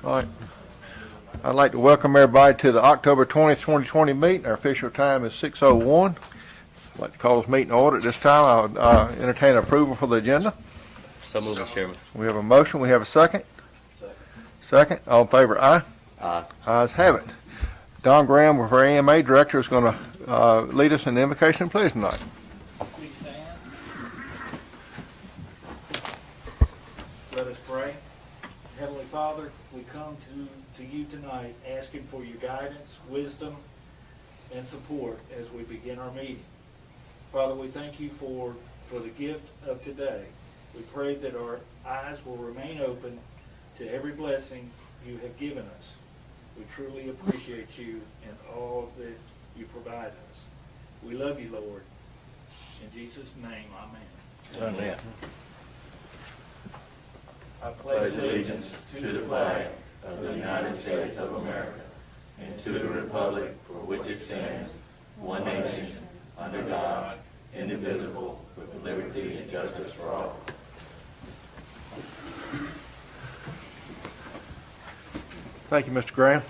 All right. I'd like to welcome everybody to the October 20th, 2020 meeting. Our official time is 6:01. I'd like to call this meeting to order. At this time, I'll entertain approval for the agenda. So moved, Mr. Chairman. We have a motion. We have a second. Second. All in favor, aye. Aye. Ayes have it. Don Graham, our AMA director, is going to lead us in the invocation and pledge tonight. Please stand. Let us pray. Heavenly Father, we come to you tonight asking for your guidance, wisdom, and support as we begin our meeting. Father, we thank you for the gift of today. We pray that our eyes will remain open to every blessing you have given us. We truly appreciate you and all that you provide us. We love you, Lord. In Jesus' name, amen. Amen. I pledge allegiance to the flag of the United States of America and to the republic for which it stands, one nation, under God, indivisible, with liberty and justice for all. Thank you, Mr. Graham.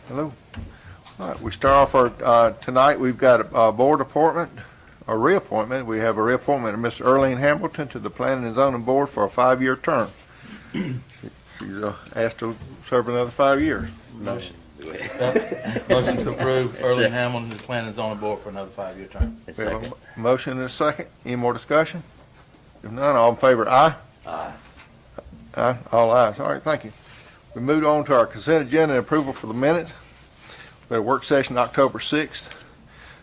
Hello. All right, we start off our, tonight we've got a board appointment, a reappointment. We have a reappointment of Ms. Earlene Hamilton to the Planning and Zoning Board for a 5-year term. She's asked to serve another 5 years. Motion. Motion to approve Earlene Hamilton to the Planning and Zoning Board for another 5-year term. We have a motion and a second. Any more discussion? If none, all in favor, aye? Aye. Aye, all ayes. All right, thank you. We moved on to our consent agenda and approval for the minutes. We had a work session October 6th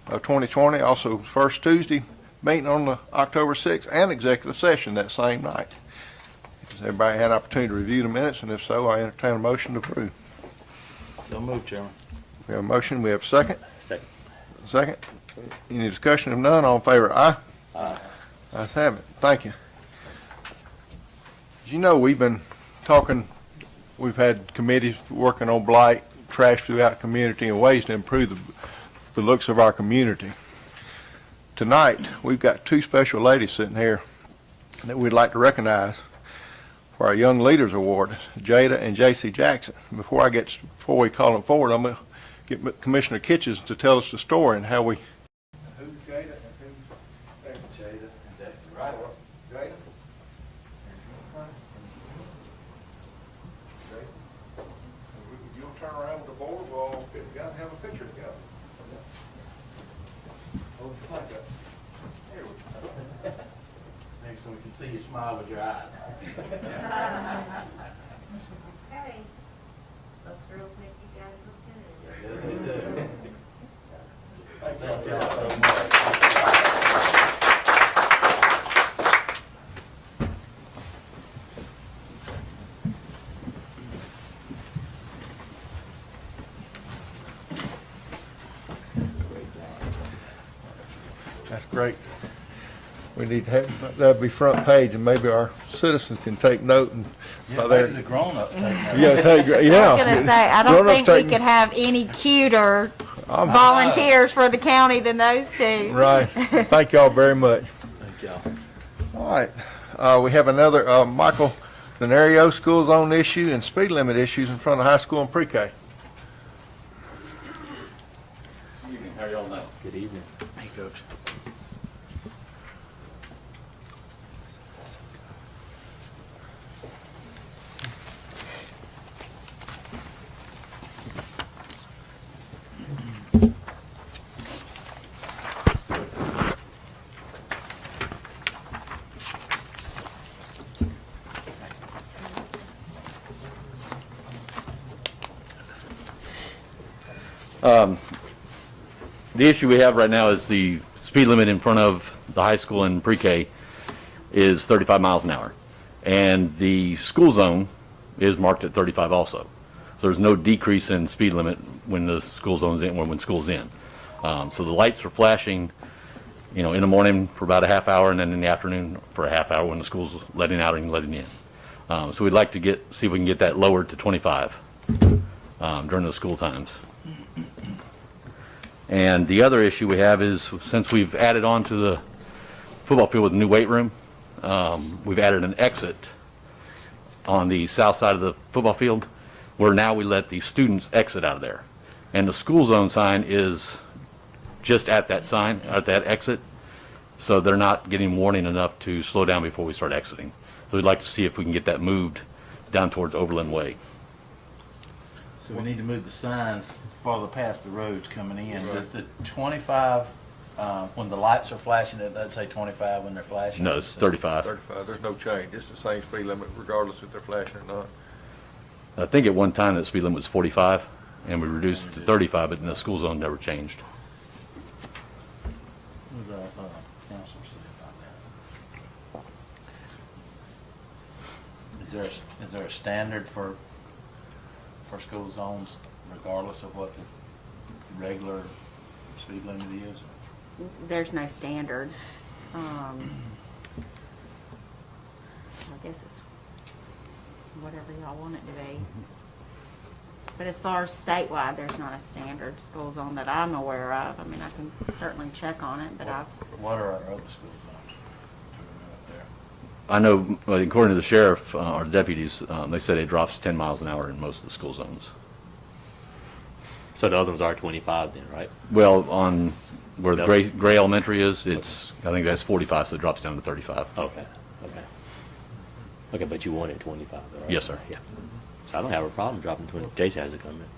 of 2020, also first Tuesday meeting on the October 6th, and executive session that same night. Has everybody had an opportunity to review the minutes, and if so, I entertain a motion to approve. So moved, Chairman. We have a motion, we have a second. Second. Second. Any discussion? If none, all in favor, aye? Aye. Ayes have it. Thank you. As you know, we've been talking, we've had committees working on blight, trash throughout the community, and ways to improve the looks of our community. Tonight, we've got two special ladies sitting here that we'd like to recognize for our Young Leaders Award, Jada and J.C. Jackson. Before we call them forward, I'm going to get Commissioner Kitchens to tell us the story and how we. Who's Jada and who's Jada and Jackson, right? Jada? You'll turn around with the board, we'll all fit together and have a picture together. Hold the flag up. There we go. Maybe so we can see you smile with your eyes. Hey, those girls make you guys look good. They do. Thank y'all so much. That's great. We need to have, that'll be front page, and maybe our citizens can take note and. Yeah, maybe the grown-up. Yeah, take, yeah. I was gonna say, I don't Grown-ups think we taking- could have any cuter I'm- volunteers for the county than those two. Right. Thank y'all very much. Thank y'all. All right. We have another, Michael Denario, school zone issue and speed limit issues in front of high school and pre-K. How are y'all now? Good evening. Hey, Coach. The issue we have right now is the speed limit in front of the high school and pre-K is 35 miles an hour. And the school zone is marked at 35 also. So there's no decrease in speed limit when the school zone's in, or when school's in. So the lights are flashing, in the morning for about a half hour, and then in the afternoon for a half hour when the school's letting out and letting in. So we'd like to see if we can get that lowered to 25 during the school times. And the other issue we have is, since we've added on to football field with a new weight room. We've added an exit on the south side of the football field, where now we let the students exit out of there. And the school zone sign is just at that sign, at that exit, so they're not getting warning enough to slow down before we start exiting. So we'd like to see if we can get that moved down towards Overland Way. So we need to move the signs farther past the roads coming in. Does the 25, when the lights are flashing, it does say 25 when they're flashing? No, it's 35. 35, there's no change, it's the same speed limit regardless if they're flashing or not. I think at one time the speed limit was 45, and we reduced it to 35, but then the school zone never changed. What does our counselor say about that? Is there a standard for school zones regardless of what the regular speed limit is? There's no standard. I guess it's whatever y'all want it to be. But as far as statewide, there's not a standard school zone that I'm aware of. I mean, I can certainly check on it, but What are our other school zones? Do we know up there? I know, according to the sheriff, or deputies, they said it drops 10 miles an hour in most of the school zones. So the other ones are 25 then, right? Well, on where the Yep. Gray Elementary is, it's, I think that's 45, so it drops down to 35. Okay, okay. Okay, but you wanted 25, though, right? Yes, sir. Yeah. So I don't have a problem dropping 20. Jason has a comment.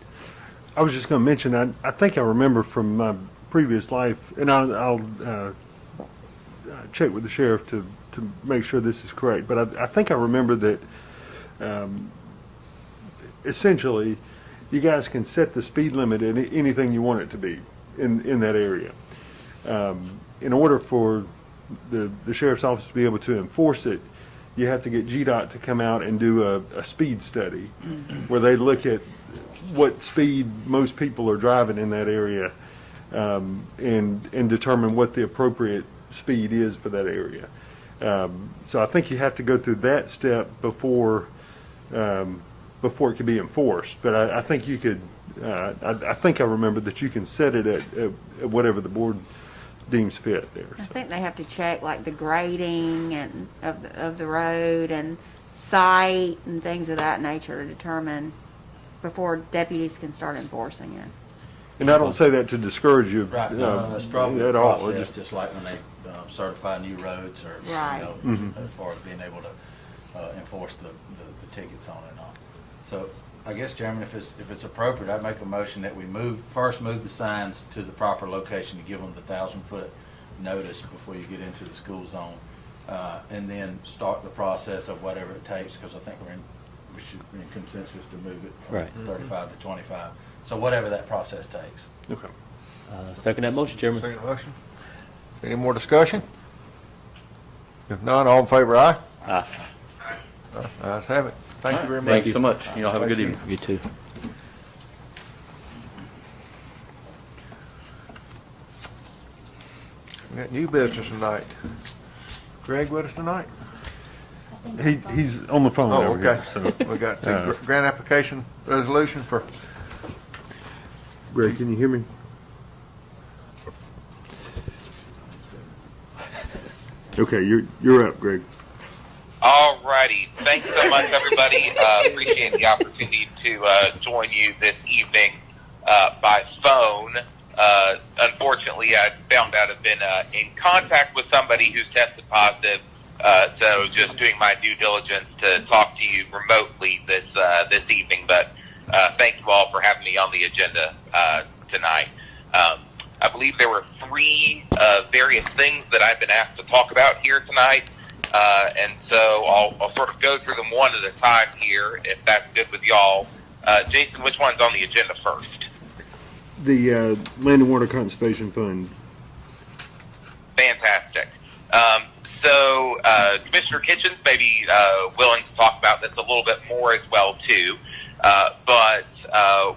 I was just going to mention, I think I remember from my previous life, and I'll check with the sheriff to make sure this is correct, but I think I remember that essentially you guys can set the speed limit at anything you want it to be in that area. In order for the sheriff's office to be able to enforce it, you have to get GDOT to come out and do a speed study where they look at what speed most people are driving in that area and determine what the appropriate speed is for that area. So I think you have to go through that step before it can be enforced. But I think you could, I think I remember that you can set it at whatever the board deems fit there. I So. think they have to check like the grading and of the road and site and things of that nature to determine before deputies can start enforcing it. And I don't say that to discourage you Right, no, that's probably at the all. process, Just- just like when they certify new roads or, Right. you know, as far as being able to enforce the tickets on it and all. So I guess, Chairman, if it's appropriate, I'd make a motion that we first move the signs to the proper location to give them the 1,000-foot notice before you get into the school zone, and then start the process of whatever it takes, because I think we should be in consensus to move it from Right. 35 to 25. So whatever that process takes. Okay. Second that motion, Chairman. Second motion. Any more discussion? If none, all in favor, aye? Aye. Ayes have it. Thank you very much. Thank you so much. Y'all have a good Thank you. evening. You too. We got new business tonight. Greg with us tonight? He's on the phone Oh, over here. okay. So, We got the grant application resolution for, Greg, can you hear me? Okay, you're up, Greg. All righty. Thanks so much, everybody. Appreciate the opportunity to join you this evening by phone. Unfortunately, I found out I've been in contact with somebody who's tested positive, so just doing my due diligence to talk to you remotely this evening. But thank you all for having me on the agenda tonight. I believe there were three various things that I've been asked to talk about here tonight. And so I'll sort of go through them one at a time here, if that's good with y'all. Jason, which one's on the agenda first? The Land and Water Conservation Fund. Fantastic. So Commissioner Kitchens may be willing to talk about this a little bit more as well, too. But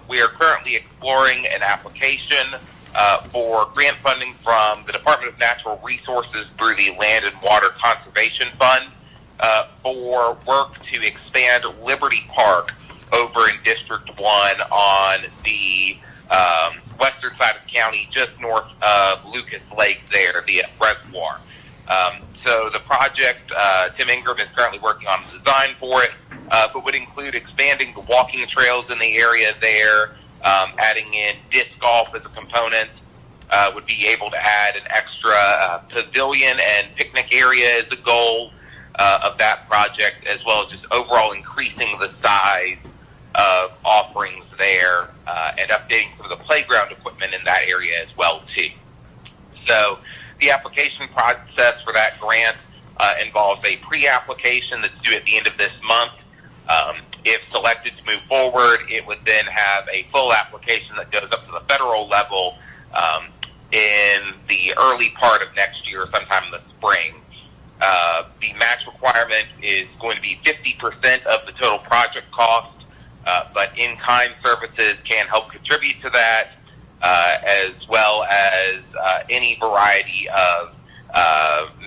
we are currently exploring an application for grant funding from the Department of Natural Resources through the Land and Water Conservation Fund for work to expand Liberty Park over in District 1 on the western side of the county, just north of Lucas Lake there, the reservoir. So the project, Tim Ingram is currently working on the design for it, but would include expanding the walking trails in the area there, adding in disc golf as a component, would be able to add an extra pavilion and picnic area as a goal of that project, as well as just overall increasing the size of offerings there and updating some of the playground equipment in that area as well too. So the application process for that grant involves a pre-application that's due at the end of this month. If selected to move forward, it would then have a full application that goes up to the federal level in the early part of next year, sometime in the spring. The match requirement is going to be 50% of the total project cost, but in-kind services can help contribute to that, as well as any variety of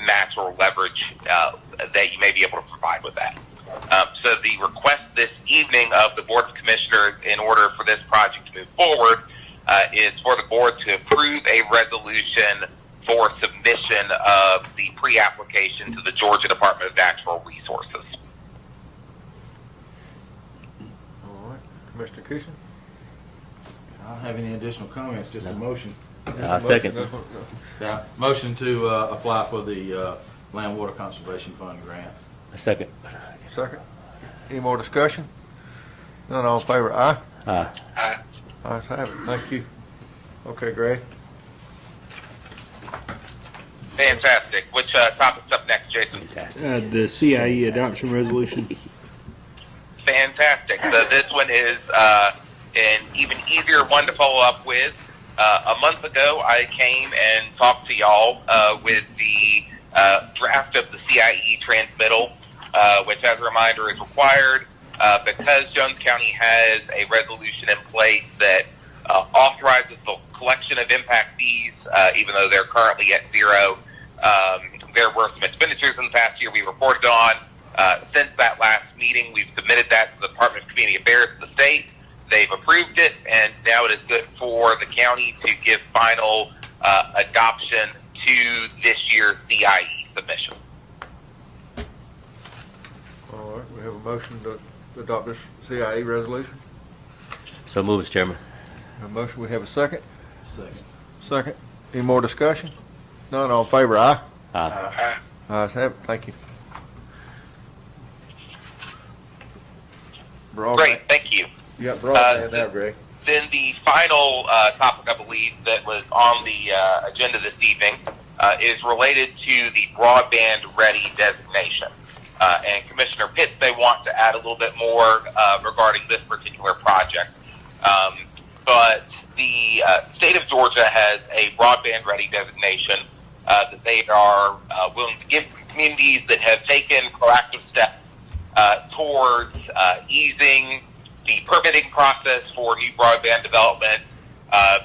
match or leverage that you may be able to provide with that. So the request this evening of the Board of Commissioners in order for this project to move forward is for the board to approve a resolution for submission of the pre-application to the Georgia Department of Natural Resources. All right, Commissioner Cushion? I don't have any additional comments, just a motion. Second. Yeah, motion to apply for the Land Water Conservation Fund grant. A second. Second. Any more discussion? None, all in favor, aye? Aye. Ayes have it, thank you. Okay, Greg. Fantastic. Which topic's up next, Jason? Fantastic. The CIE adoption resolution. Fantastic. So this one is an even easier one to follow up with. A month ago, I came and talked to y'all with the draft of the CIE transmittal, which, as a reminder, is required because Jones County has a resolution in place that authorizes the collection of impact fees, even though they're currently at zero. There were some expenditures in the past year we reported on. Since that last meeting, we've submitted that to the Department of Community Affairs of the state. They've approved it, and now it is good for the county to give final adoption to this year's CIE submission. All right, we have a motion to adopt this CIE resolution. So move, Mr. Chairman. A motion, we have a second? Second. Second. Any more discussion? None, all in favor, aye? Aye. Ayes have it, thank you. Broadband. Great, thank you. You got broadband so- now, Greg. Then the final topic, I believe, that was on the agenda this evening is related to the broadband ready designation. And Commissioner Pitts may want to add a little bit more regarding this particular project. But the state of Georgia has a broadband ready designation that they are willing to give to communities that have taken proactive steps towards easing the permitting process for new broadband development,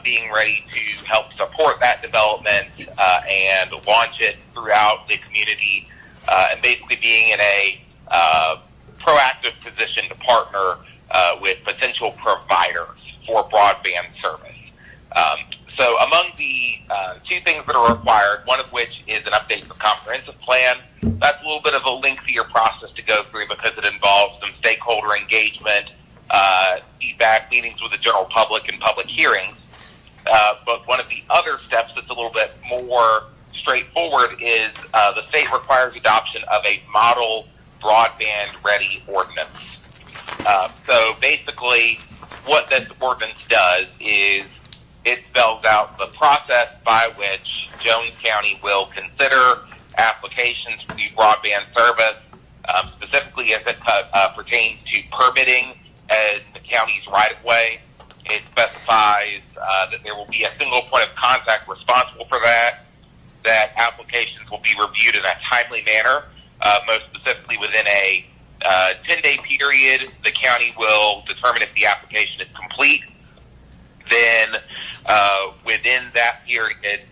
being ready to help support that development and launch it throughout the community, and basically being in a proactive position to partner with potential providers for broadband service. So among the two things that are required, one of which is an update to the comprehensive plan. That's a little bit of a lengthier process to go through because it involves some stakeholder engagement, feedback, meetings with the general public, and public hearings. But one of the other steps that's a little bit more straightforward is the state requires adoption of a model broadband ready ordinance. So basically what this ordinance does is it spells out the process by which Jones County will consider applications for new broadband service, specifically as it pertains to permitting in the county's right-of-way. It specifies that there will be a single point of contact responsible for that applications will be reviewed in a timely manner, most specifically within a 10-day period. The county will determine if the application is complete. Then within that period,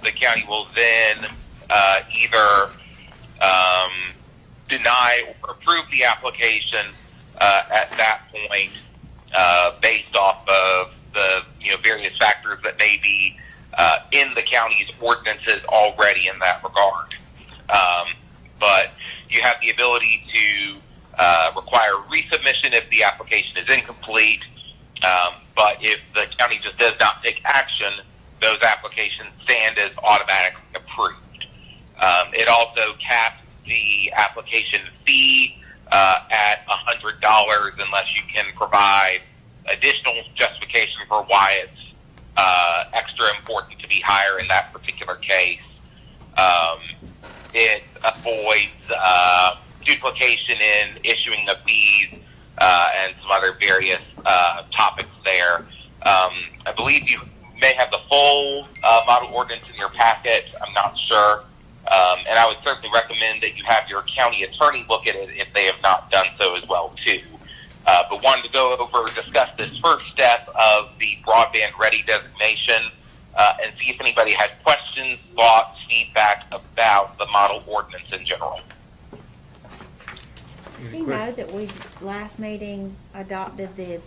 the county will then either deny or approve the application at that point based off of the various factors that may be in the county's ordinances already in that regard. But you have the ability to require resubmission if the application is incomplete. But if the county just does not take action, those applications stand as automatically approved. It also caps the application fee at $100 unless you can provide additional justification for why it's extra important to be higher in that particular case. It avoids duplication in issuing of fees and some other various topics there. I believe you may have the full model ordinance in your packet. I'm not sure. And I would certainly recommend that you have your county attorney look at it if they have not done so as well, too. But wanted to go over, discuss this first step of the broadband ready designation and see if anybody had questions, thoughts, feedback about the model ordinance in general. Does he know that we, last meeting, adopted the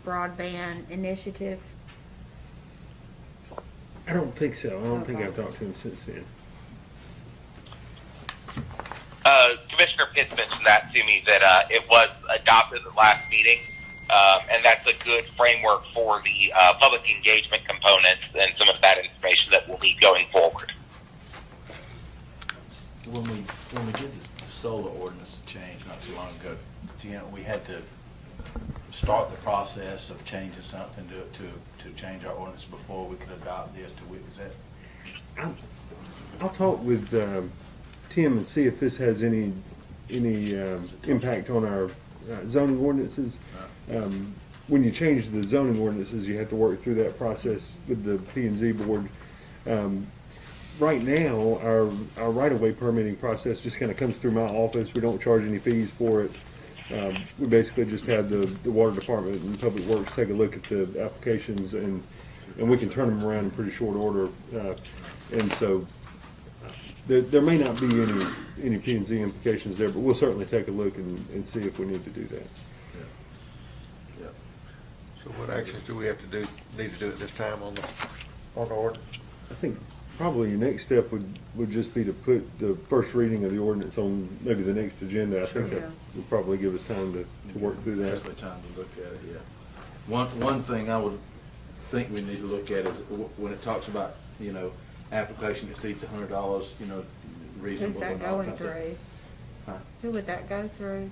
broadband initiative? I don't think so. I don't think Okay. I've talked to him since then. Commissioner Pitts mentioned that to me, that it was adopted at the last meeting, and that's a good framework for the public engagement components and some of that information that we'll need going forward. When we did the solar ordinance change not too long ago, we had to start the process of changing something to change our ordinance before we could adopt this. Is that? I'll talk with Tim and see if this has any impact on our zoning ordinances. When you change the zoning ordinances, you have to work through that process with the P&Z board. Right now, our right-of-way permitting process just kind of comes through my office. We don't charge any fees for it. We basically just have the water department and public works take a look at the applications, and we can turn them around in pretty short order. And so there may not be any P&Z implications there, but we'll certainly take a look and see if we need to do that. So what actions do we have to do, need to do at this time on the ordinance? I think probably your next step would just be to put the first reading of the ordinance on maybe the next agenda. I think that would probably give us time to work through that. Definitely time to look at it, yeah. One thing I would think we need to look at is when it talks about, application exceeds $100, reasonable. Who's that going through? Huh? Who would that go through?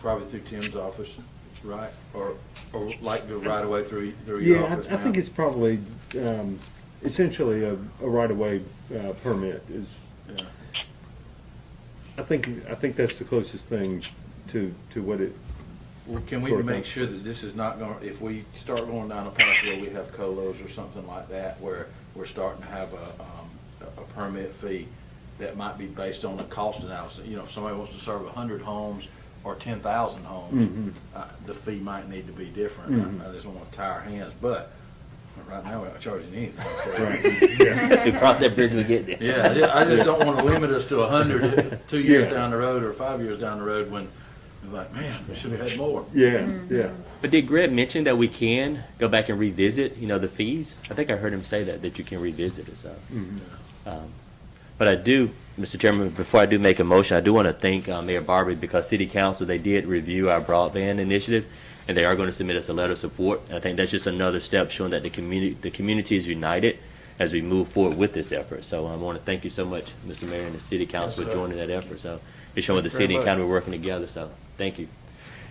Probably through Tim's office, right? Or like go right away through your office I think now? it's probably essentially a right-of-way permit is. Yeah. I think that's the closest thing to what it. Well, can we Sort of make thing. sure that this is not going, if we start going down a path where we have colos or something like that, where we're starting to have a permit fee that might be based on a cost analysis, if somebody wants to serve 100 homes or 10,000 homes, the fee might need to be different. I just don't want to tie our hands, but right now we're not charging anything. Yeah. So cross that bridge when we get there. Yeah, I just don't want to limit us to 100 2 years Yeah. down the road or 5 years down the road when we're like, man, we should have had more. Yeah. But did Greg mention that we can go back and revisit, the fees? I think I heard him say that you can revisit it, so. But I do, Mr. Chairman, before I do make a motion, I do want to thank Mayor Barbie, because City Council, they did review our broadband initiative, and they are going to submit us a letter of support. And I think that's just another step showing that the community is united as we move forward with this effort. So I want to thank you so much, Mr. Mayor, and the City Council for joining that effort. So it's showing the city and county are working together, so thank you.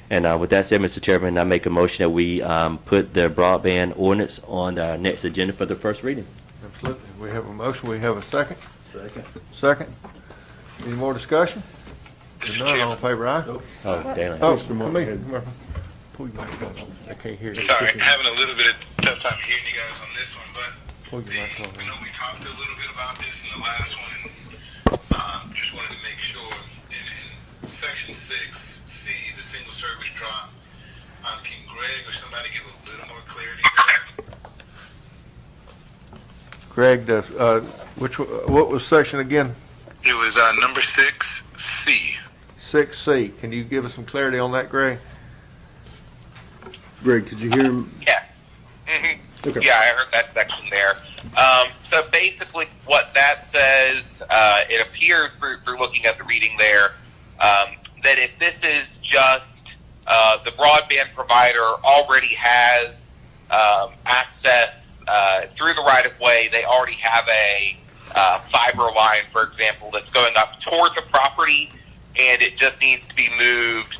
And with that said, Mr. Chairman, I make a motion that we put the broadband ordinance on our next agenda for the first reading. Absolutely. We have a motion. We have a second. Second. Second. Any more discussion? If none, all in favor, aye? Oh, damn. Oh, Mr. come Martin here. had- Come here. Pull your microphone on. I can't hear you. Sorry, having a little bit of tough time hearing you guys on this one, but Pull your microphone I on. know we talked a little bit about this in the last one, and just wanted to make sure in section 6C, the single service drop, can Greg or somebody give a little more clarity to that? Greg, what was section again? It was number 6C. 6C. Can you give us some clarity on that, Greg? Greg, could you hear him? Yes. Okay. Yeah, I heard that section there. So basically what that says, it appears through looking at the reading there, that if this is just the broadband provider already has access through the right-of-way, they already have a fiber line, for example, that's going up towards a property, and it just needs to be moved,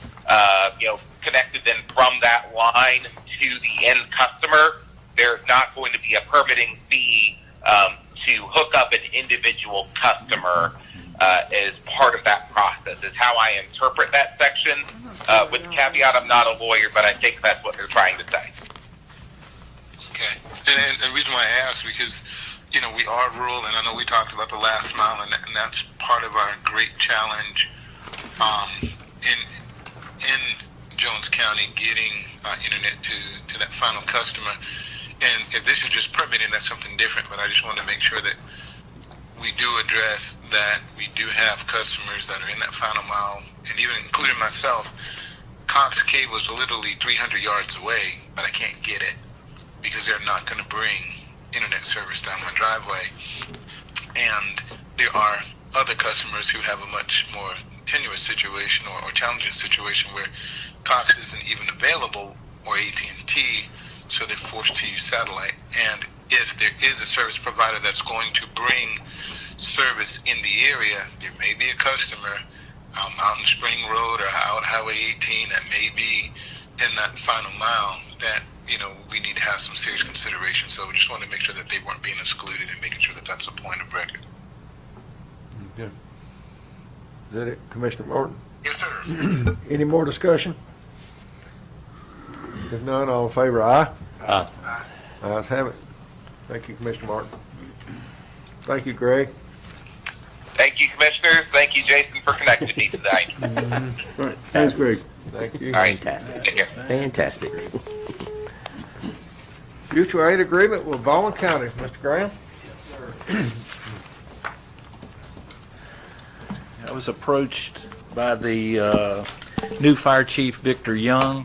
connected then from that line to the end customer. There's not going to be a permitting fee to hook up an individual customer as part of that process, is how I interpret that section. With the caveat, I'm not a lawyer, but I think that's what they're trying to say. Okay. And the reason why I asked, because, we are rural, and I know we talked about the last mile, and that's part of our great challenge in Jones County, getting internet to that final customer. And if this is just permitting, that's something different, but I just want to make sure that we do address that we do have customers that are in that final mile, and even including myself. Cox Cable is literally 300 yards away, but I can't get it because they're not going to bring internet service down my driveway. And there are other customers who have a much more tenuous situation or challenging situation where Cox isn't even available, or AT&T, so they're forced to use satellite. And if there is a service provider that's going to bring service in the area, there may be a customer on Mountain Spring Road or out Highway 18 that may be in that final mile that, we need to have some serious consideration. So we just want to make sure that they weren't being excluded and making sure that that's a point of record. Is that it, Commissioner Martin? Yes, sir. Any more discussion? If none, all in favor, aye? Aye. Ayes have it. Thank you, Commissioner Martin. Thank you, Greg. Thank you, commissioners. Thank you, Jason, for connecting me tonight. All right, thanks, Greg. Thank you. All right. Fantastic. Take care. Fantastic. Mutual aid agreement with Baldwin County, Mr. Graham? I was approached by the new fire chief, Victor Young,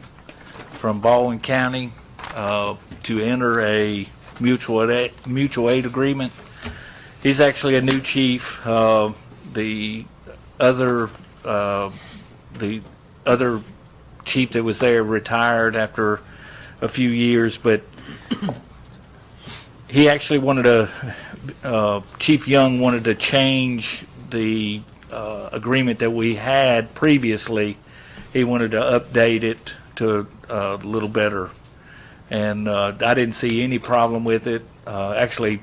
from Baldwin County, to enter a mutual aid agreement. He's actually a new chief. The other chief that was there retired after a few years, but he actually wanted Chief Young wanted to change the agreement that we had previously. He wanted to update it to a little better, and I didn't see any problem with it. Actually,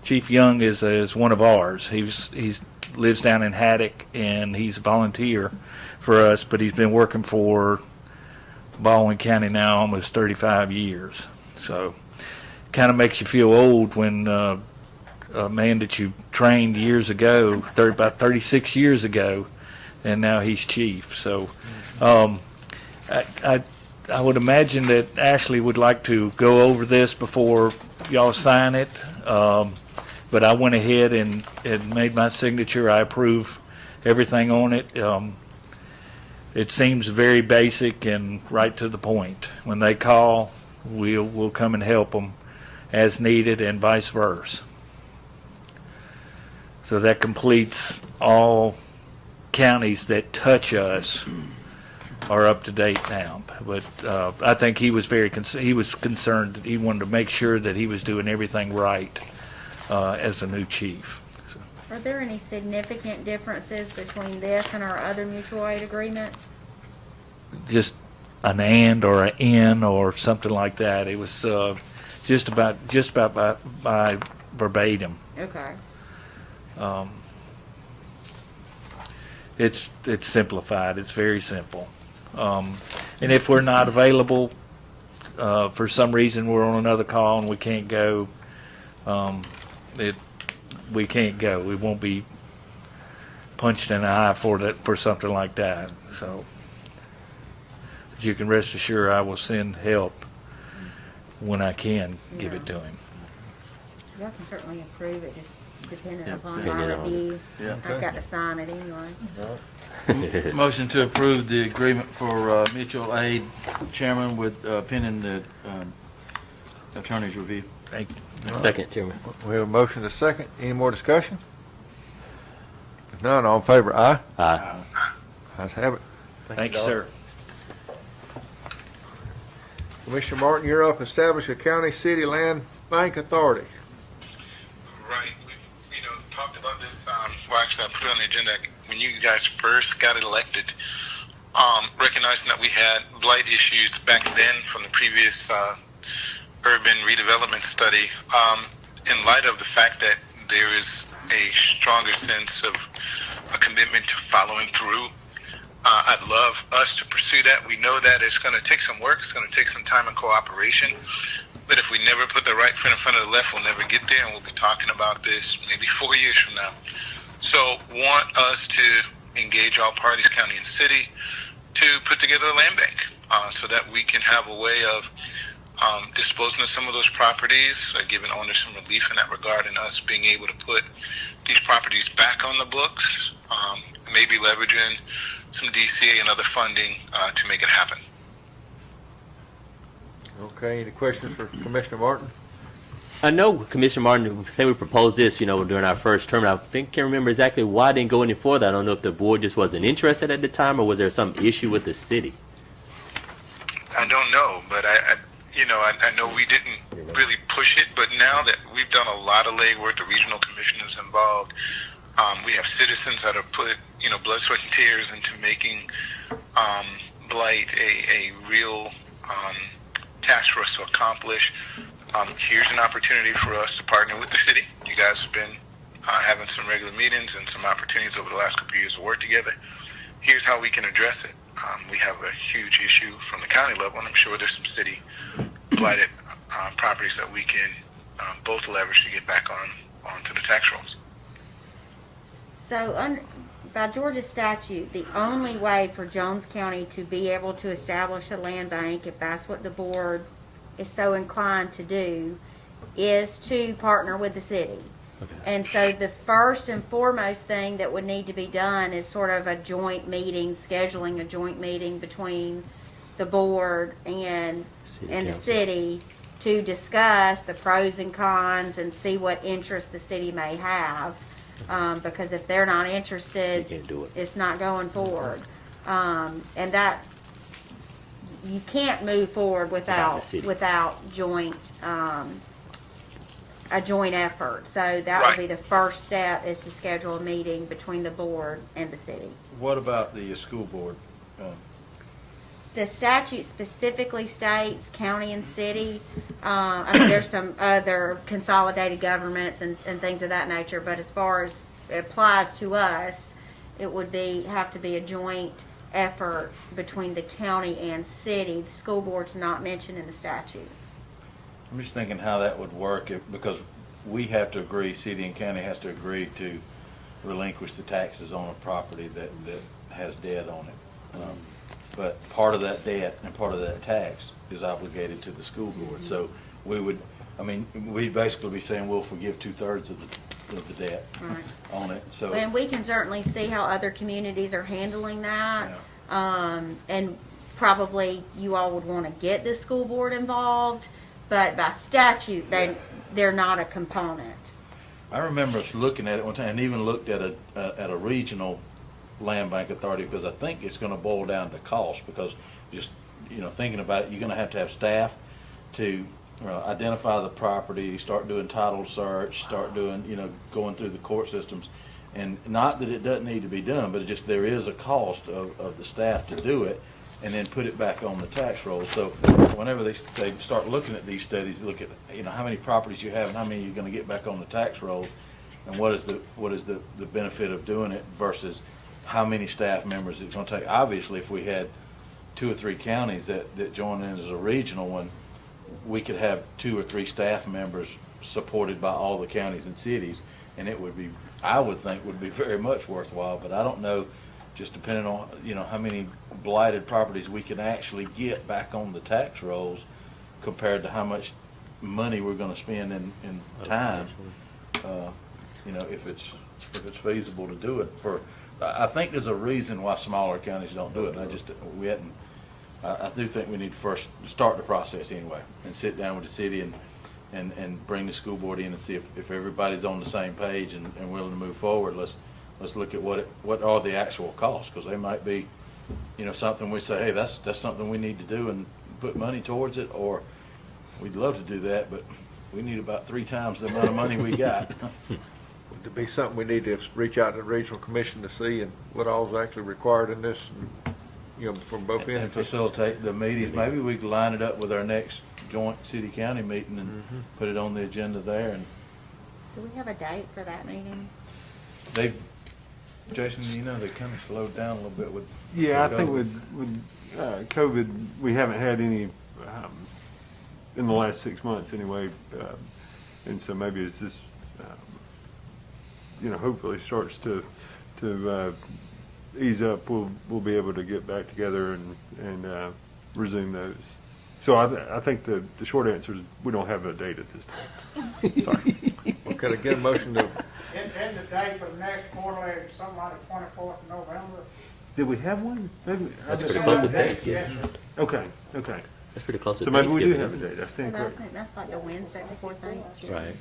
Chief Young is one of ours. He's lives down in Haddock, and he's a volunteer for us, but he's been working for Baldwin County now almost 35 years. So kind of makes you feel old when a man that you trained years ago, about 36 years ago, and now he's chief. So I would imagine that Ashley would like to go over this before y'all sign it. But I went ahead and made my signature. I approve everything on it. It seems very basic and right to the point. When they call, we'll come and help them as needed, and vice versa. So that completes all counties that touch us are up to date now. But I think he was he was concerned that he wanted to make sure that he was doing everything right as a new chief. Are there any significant differences between this and our other mutual aid agreements? Just an and or an in or something like that. It was just about by verbatim. Okay. It's simplified. It's very simple. And if we're not available for some reason, we're on another call and we can't go, we can't go. We won't be punched in the eye for something like that. So, but you can rest assured I will send help when I can give it to him. Y'all can certainly approve it, just depending upon Depending our on- review. Yeah. I've got to sign it anyway. Motion to approve the agreement for mutual aid, Chairman, with pending the attorney's review. Thank you. Second, Chairman. We have a motion to second. Any more discussion? If none, all in favor, aye? Aye. Ayes have it. Thank you, sir. Commissioner Martin, you're up. Establish a county city land bank authority. Right. We, talked about this. Well, actually, I put it on the agenda when you guys first got elected. Recognizing that we had blight issues back then from the previous urban redevelopment study. In light of the fact that there is a stronger sense of a commitment to following through, I'd love us to pursue that. We know that it's going to take some work. It's going to take some time and cooperation. But if we never put the right foot in front of the left, we'll never get there, and we'll be talking about this maybe 4 years from now. So want us to engage all parties, county and city, to put together a land bank so that we can have a way of disposing of some of those properties, giving owners some relief in that regard, and us being able to put these properties back on the books, maybe leveraging some DCA and other funding to make it happen. Okay, any questions for Commissioner Martin? I know Commissioner Martin, say we proposed this, during our first term. I can't remember exactly why I didn't go any further. I don't know if the board just wasn't interested at the time, or was there some issue with the city? I don't know, but I know we didn't really push it, but now that we've done a lot of legwork, the regional commission is involved. We have citizens that have put, blood, sweat, and tears into making blight a real task for us to accomplish. Here's an opportunity for us to partner with the city. You guys have been having some regular meetings and some opportunities over the last couple of years to work together. Here's how we can address it. We have a huge issue from the county level, and I'm sure there's some city blighted properties that we can both leverage to get back onto the tax rolls. So by Georgia statute, the only way for Jones County to be able to establish a land bank, if that's what the board is so inclined to do, is to partner with the city. Okay. And so the first and foremost thing that would need to be done is sort of a joint meeting, scheduling a joint meeting between the board and the council. city to discuss the pros and cons and see what interest the city may have. Because if they're not interested, You can't do it. it's not going forward. And that, you can't move forward Without the without city. joint, a joint effort. So that Right. would be the first step, is to schedule a meeting between the board and the city. What about the school board? The statute specifically states county and city. There's some other consolidated governments and things of that nature, but as far as it applies to us, it would have to be a joint effort between the county and city. The school board's not mentioned in the statute. I'm just thinking how that would work because we have to agree, city and county has to agree to relinquish the taxes on a property that has debt on it. But part of that debt and part of that tax is obligated to the school board. So we'd basically be saying we'll forgive 2/3 of the debt Right. on it. So And we can certainly see how other communities are handling that. And probably you all would want to get the school board involved, but by statute, they're not a component. I remember us looking at it one time and even looked at a regional land bank authority because I think it's going to boil down to cost because just, thinking about it, you're going to have staff to identify the property, start doing title search, start doing, going through the court systems. And not that it doesn't need to be done, but there is a cost of the staff to do it and then put it back on the tax roll. So whenever they start looking at these studies, look at, how many properties you have and how many you're going to get back on the tax rolls and what is the benefit of doing it versus how many staff members it's going to take. Obviously, if we had 2 or 3 counties that join in as a regional one, we could have 2 or 3 staff members supported by all the counties and cities, and it would be, I would think, would be very much worthwhile. But I don't know, just depending on how many blighted properties we can actually get back on the tax rolls compared to how much money we're going to spend in time. If it's feasible to do it for. I think there's a reason why smaller counties don't do it. I do think we need to first start the process anyway and sit down with the city and and bring the school board in and see if everybody's on the same page and willing to move forward. Let's look at what are the actual costs, because they might be, something we say, hey, that's something we need to do and put money towards it, or we'd love to do that, but we need about 3 times the amount of money we got. To be something we need to reach out to the regional commission to see and what all is actually required in this, and, from both And ends. facilitate the meetings. Maybe we could line it up with our next joint city-county meeting and put it on the agenda there. And Do we have a date for that meeting? Jason, they kind of slowed down a little bit with. Yeah, I with think COVID. with COVID, we haven't had any in the last 6 months anyway, and so maybe as this, hopefully starts to ease up, we'll be able to get back together and resume those. So I think the short answer is we don't have a date at this time. Sorry. Well, could I get a motion to, And the date for the next quarterly is something like the 24th of November. Did we have one? Maybe. That's I pretty just- close to Yes, Thanksgiving. sir. Okay. That's pretty close to So maybe we do Thanksgiving, have a isn't it? date. I stand But I corrected. think that's like the Wednesday before Thanksgiving. Right,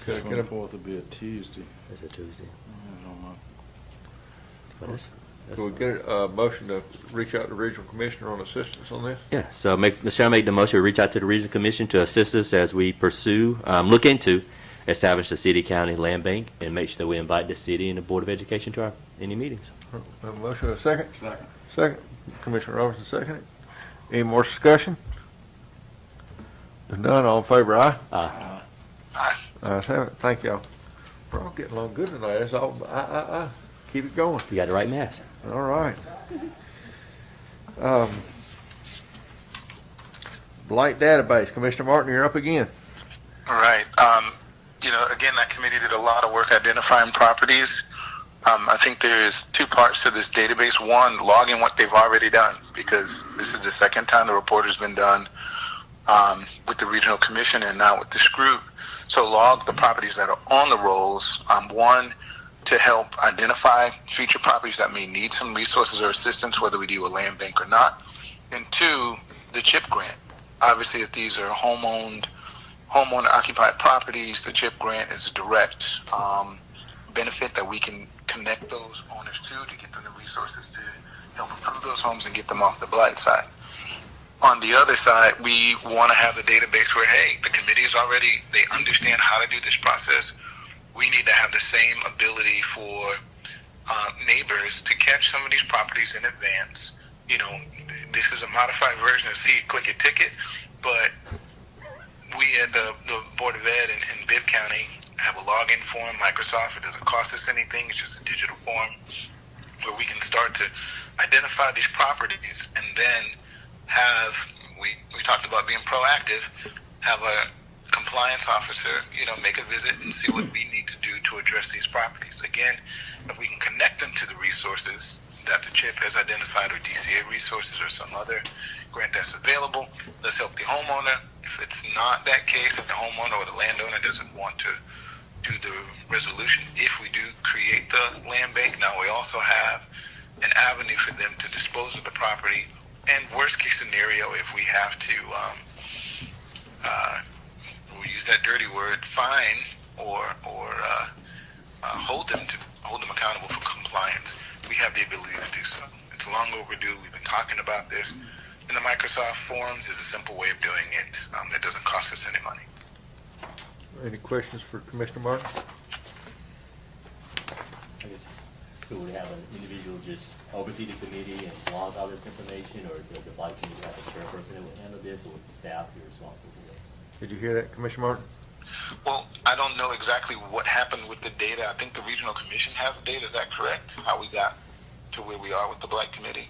could I get a 24th would be a Tuesday. it's a Tuesday. I don't know. But that's could we get a motion to reach out to the regional commissioner on assistance on this? Yeah, so Mr. Chairman, make the motion, we reach out to the Regional Commission to assist us as we pursue, look into, establish a city-county land bank, and make sure that we invite the city and the Board of Education to any meetings. Have a motion, a second? Second. Commissioner Robertson, second it. Any more discussion? If none, all in favor, aye? Aye. Ayes have it. Thank y'all. We're all getting along good tonight. It's all, aye. Keep it going. You got the right mass. All right. Blight database, Commissioner Martin, you're up again. All right. Again, that committee did a lot of work identifying properties. I think there's 2 parts to this database. One, logging what they've already done, because this is the second time the report has been done with the regional commission and now with this group. So log the properties that are on the rolls. One, to help identify future properties that may need some resources or assistance, whether we do a land bank or not. And 2, the CHIP grant. Obviously, if these are homeowner-occupied properties, the CHIP grant is a direct benefit that we can connect those owners to get them the resources to help improve those homes and get them off the blight side. On the other side, we want to have the database where, hey, the committee is already, they understand how to do this process. We need to have the same ability for neighbors to catch some of these properties in advance. This is a modified version of See It, Click It, Ticket, but we at the Board of Ed in Bibb County have a login form, Microsoft. It doesn't cost us anything. It's just a digital form where we can start to identify these properties and then have, we talked about being proactive, have a compliance officer, make a visit and see what we need to do to address these properties. Again, if we can connect them to the resources that the CHIP has identified or DCA resources or some other grant that's available, let's help the homeowner. If it's not that case, if the homeowner or the landowner doesn't want to do the resolution, if we do create the land bank, now we also have an avenue for them to dispose of the property. And worst case scenario, if we have to, we'll use that dirty word, fine or hold them accountable for compliance, we have the ability to do so. It's long overdue. We've been talking about this. And the Microsoft Forms is a simple way of doing it that doesn't cost us any money. Any questions for Commissioner Martin? So we have an individual just oversee the committee and log all this information, or does the blight committee have a chairperson that will handle this, or would the staff be responsible for that? Did you hear that, Commissioner Martin? Well, I don't know exactly what happened with the data. I think the Regional Commission has the data. Is that correct? How we got to where we are with the Blight Committee?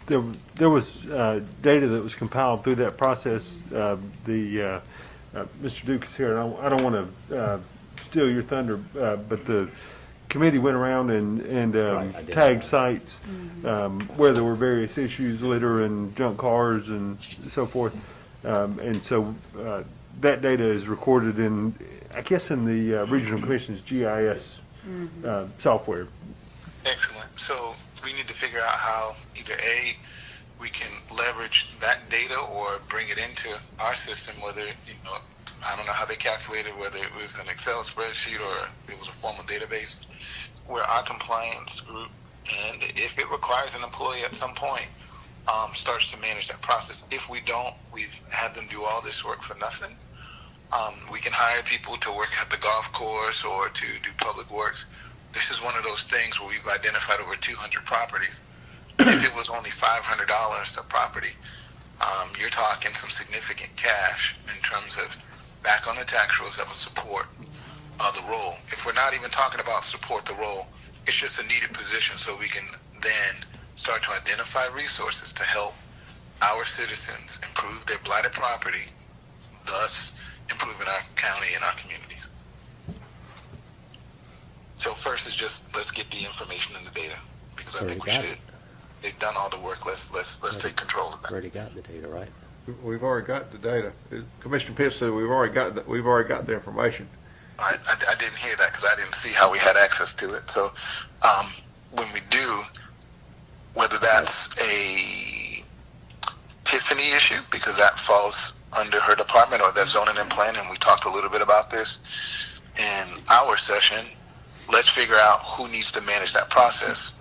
There was data that was compiled through that process. Mr. Duke is here, and I don't want to steal your thunder, but the committee went around and tagged sites where there were various issues, litter and junk cars and so forth. And so that data is recorded in, I guess, in the Regional Commission's GIS software. Excellent. So we need to figure out how either A, we can leverage that data or bring it into our system, whether, I don't know how they calculated, whether it was an Excel spreadsheet or it was a formal database, where our compliance group, and if it requires an employee at some point, starts to manage that process. If we don't, we've had them do all this work for nothing. We can hire people to work at the golf course or to do public works. This is one of those things where we've identified over 200 properties. If it was only $500 a property, you're talking some significant cash in terms of back on the tax rolls that would support the role. If we're not even talking about support the role, it's just a needed position so we can then start to identify resources to help our citizens improve their blighted property, thus improving our county and our communities. So first is just, let's get the information and the data, because I think we should. They've done all the work. Let's take control of that. Already got the data, right? We've already got the data. Commissioner Pitts said we've already got the information. All right, I didn't hear that because I didn't see how we had access to it. So when we do, whether that's a Tiffany issue, because that falls under her department, or that zoning and planning, we talked a little bit about this in our session, let's figure out who needs to manage that process.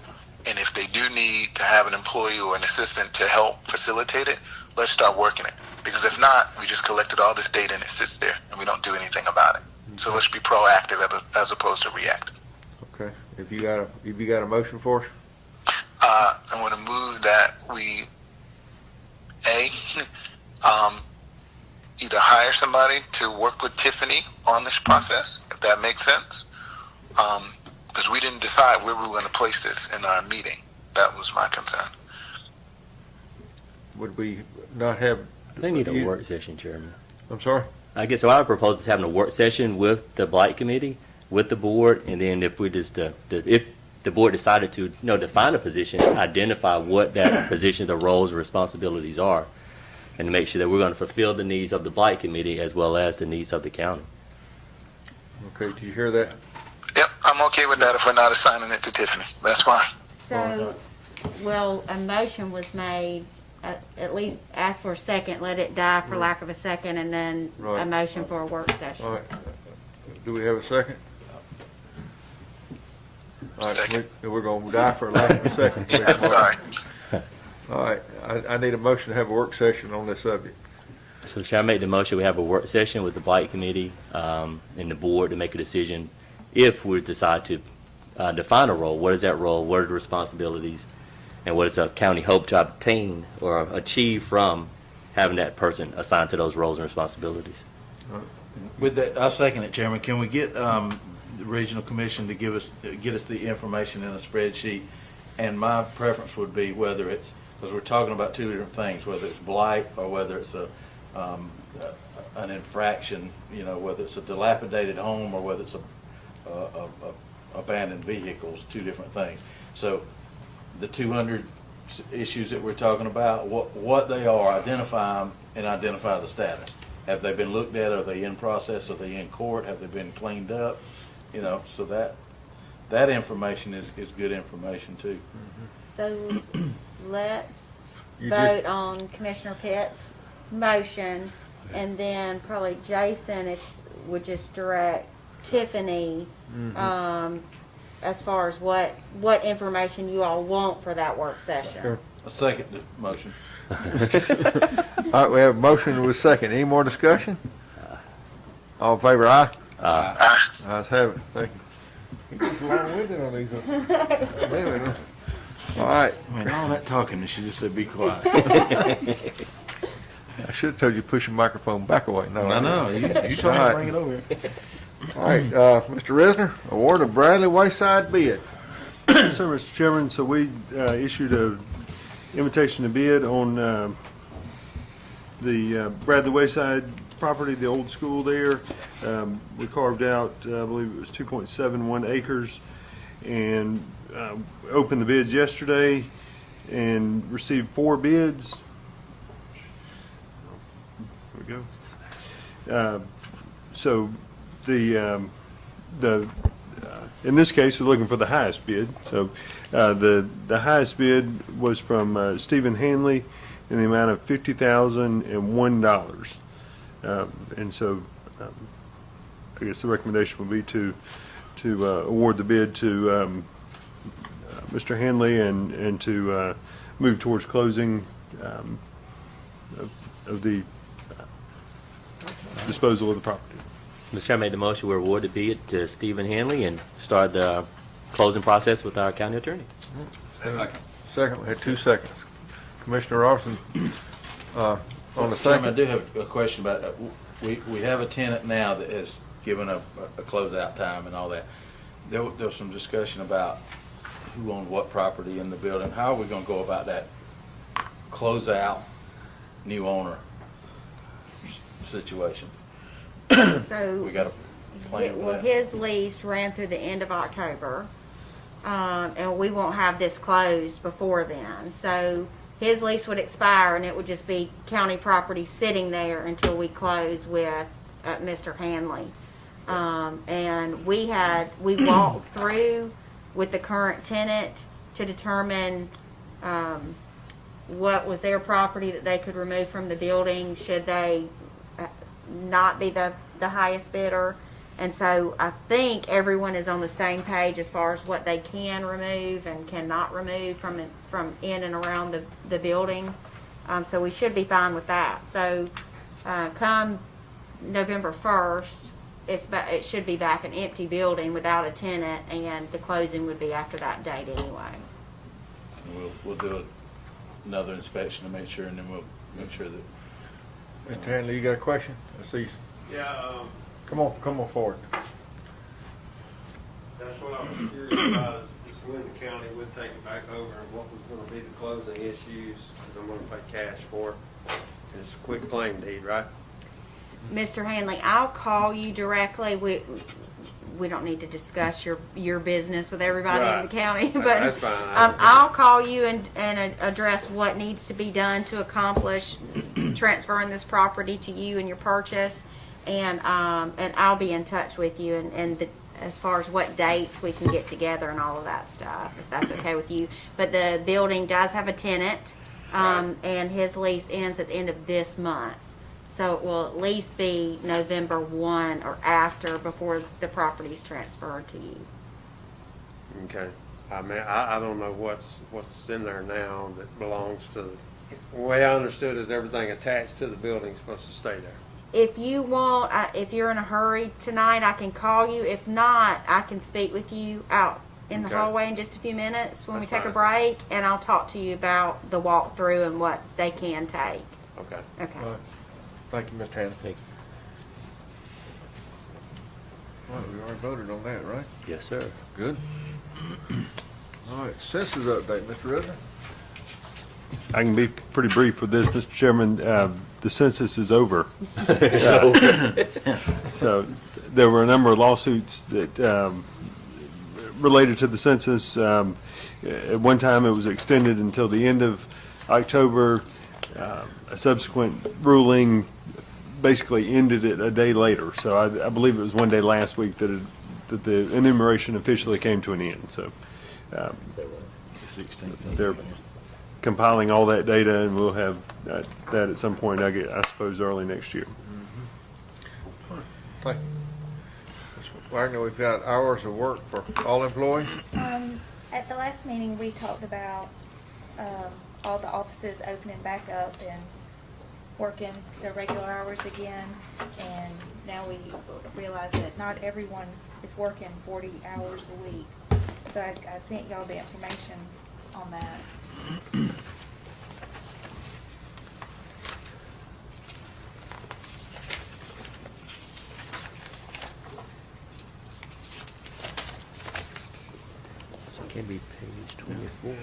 And if they do need to have an employee or an assistant to help facilitate it, let's start working it. Because if not, we just collected all this data and it sits there and we don't do anything about it. So let's be proactive as opposed to reactive. Okay. If you got a motion for us? I want to move that we either hire somebody to work with Tiffany on this process, if that makes sense. Because we didn't decide where we were going to place this in our meeting. That was my concern. Would we not have? They need a work session, Chairman. I'm sorry? I guess what I would propose is having a work session with the Blight Committee, with the board, and then if we just, if the board decided to, define a position, identify what that position, the roles and responsibilities are, and to make sure that we're going to fulfill the needs of the Blight Committee as well as the needs of the county. Okay, do you hear that? Yep, I'm okay with that if we're not assigning it to Tiffany. That's fine. So, well, a motion was made, at least ask for a second, let it die for lack of a second, and then a Right. motion for a work session. All right. Do we have a second? All right, Second. we're going to die for a lack of a second. Yeah, sorry. All right, I need a motion to have a work session on this subject. So shall I make the motion, we have a work session with the Blight Committee and the board to make a decision if we decide to define a role. What is that role? What are the responsibilities? And what does the county hope to obtain or achieve from having that person assigned to those roles and responsibilities? With that, I'll second it, Chairman. Can we get the Regional Commission to get us the information in a spreadsheet? And my preference would be whether it's, because we're talking about two different things, whether it's blight or whether it's an infraction, whether it's a dilapidated home or whether it's a abandoned vehicles, two different things. So the 200 issues that we're talking about, what they are, identify them and identify the status. Have they been looked at? Are they in process? Are they in court? Have they been cleaned up? So that information is good information too. So let's You vote on Commissioner Pitt's motion, and then probably Jason would just direct Tiffany as far as what information you all want for that work session. Sure. A second motion. All right, we have a motion with a second. Any more discussion? All in favor, aye? Aye. Ayes have it. Thank you. He gets long-winded on these. All right. I mean, all that talking, you should just say be quiet. I should have told you to push your microphone back away. No, I know, you told me All right. to bring it over here. All right, Mr. Risner, award of Bradley Wayside bid. So, Mr. Chairman, so we issued a invitation to bid on the Bradley Wayside property, the old school there. We carved out, I believe it was 2.71 acres, and opened the bids yesterday and received 4 bids. There we go. So the in this case, we're looking for the highest bid. So the highest bid was from Stephen Hanley in the amount of $50,001. And so I guess the recommendation would be to award the bid to Mr. Hanley and to move towards closing of the disposal of the property. Mr. Chair, I made the motion, we award the bid to Stephen Hanley and start the closing process with our county attorney. Second, we had 2 seconds. Commissioner Robertson, on the Chairman, I second. do have a question about, we have a tenant now that has given a closeout time and all that. There was some discussion about who owned what property in the building. How are we gonna go about that closeout, new owner situation? So, We got a plan well, with that? his lease ran through the end of October, and we won't have this closed before then. So his lease would expire, and it would just be county property sitting there until we close with Mr. Hanley. And we walked through with the current tenant to determine what was their property that they could remove from the building should they not be the highest bidder. And so I think everyone is on the same page as far as what they can remove and cannot remove from in and around the building. So we should be fine with that. So come November 1st, it should be back an empty building without a tenant, and the closing would be after that date anyway. And we'll do another inspection to make sure, and then we'll make sure that. Mr. Hanley, you got a question? I see. Yeah, Come on forward. that's what I was curious about, is when the county would take it back over and what was gonna be the closing issues, because I'm gonna pay cash for it. And it's a quick claim deed, right? Mr. Hanley, I'll call you directly. We don't need to discuss your business with everybody in the county, but That's fine. I'll call you and address what needs to be done to accomplish transferring this property to you and your purchase, and I'll be in touch with you as far as what dates we can get together and all of that stuff, if that's okay with you. But the building does have a tenant, and his lease ends at the end of this month. So it will at least be November 1 or after, before the property is transferred to you. Okay. I mean, I don't know what's in there now that belongs to, the way I understood it, everything attached to the building is supposed to stay there. If you want, if you're in a hurry tonight, I can call you. If not, I can speak with you out in the Okay. hallway in just a few minutes when That's we take a fine. break, and I'll talk to you about the walkthrough and what they can take. Okay. Okay. All right. Thank you, Mr. Hanley. All right, we already voted on that, right? Yes, sir. Good. All right, census update, Mr. Rudner. I can be pretty brief with this, Mr. Chairman. The census is over. So there were a number of lawsuits that related to the census. At one time, it was extended until the end of October. A subsequent ruling basically ended it a day later. So I believe it was one day last week that the enumeration officially came to an end. So they're compiling all that data, and we'll have that at some point, I suppose, early next year. Thank you. Ms. Wagner, we've got hours of work for all employees. At the last meeting, we talked about all the offices opening back up and working their regular hours again. And now we realize that not everyone is working 40 hours a week. So I sent y'all the information on that. So it can be page 24.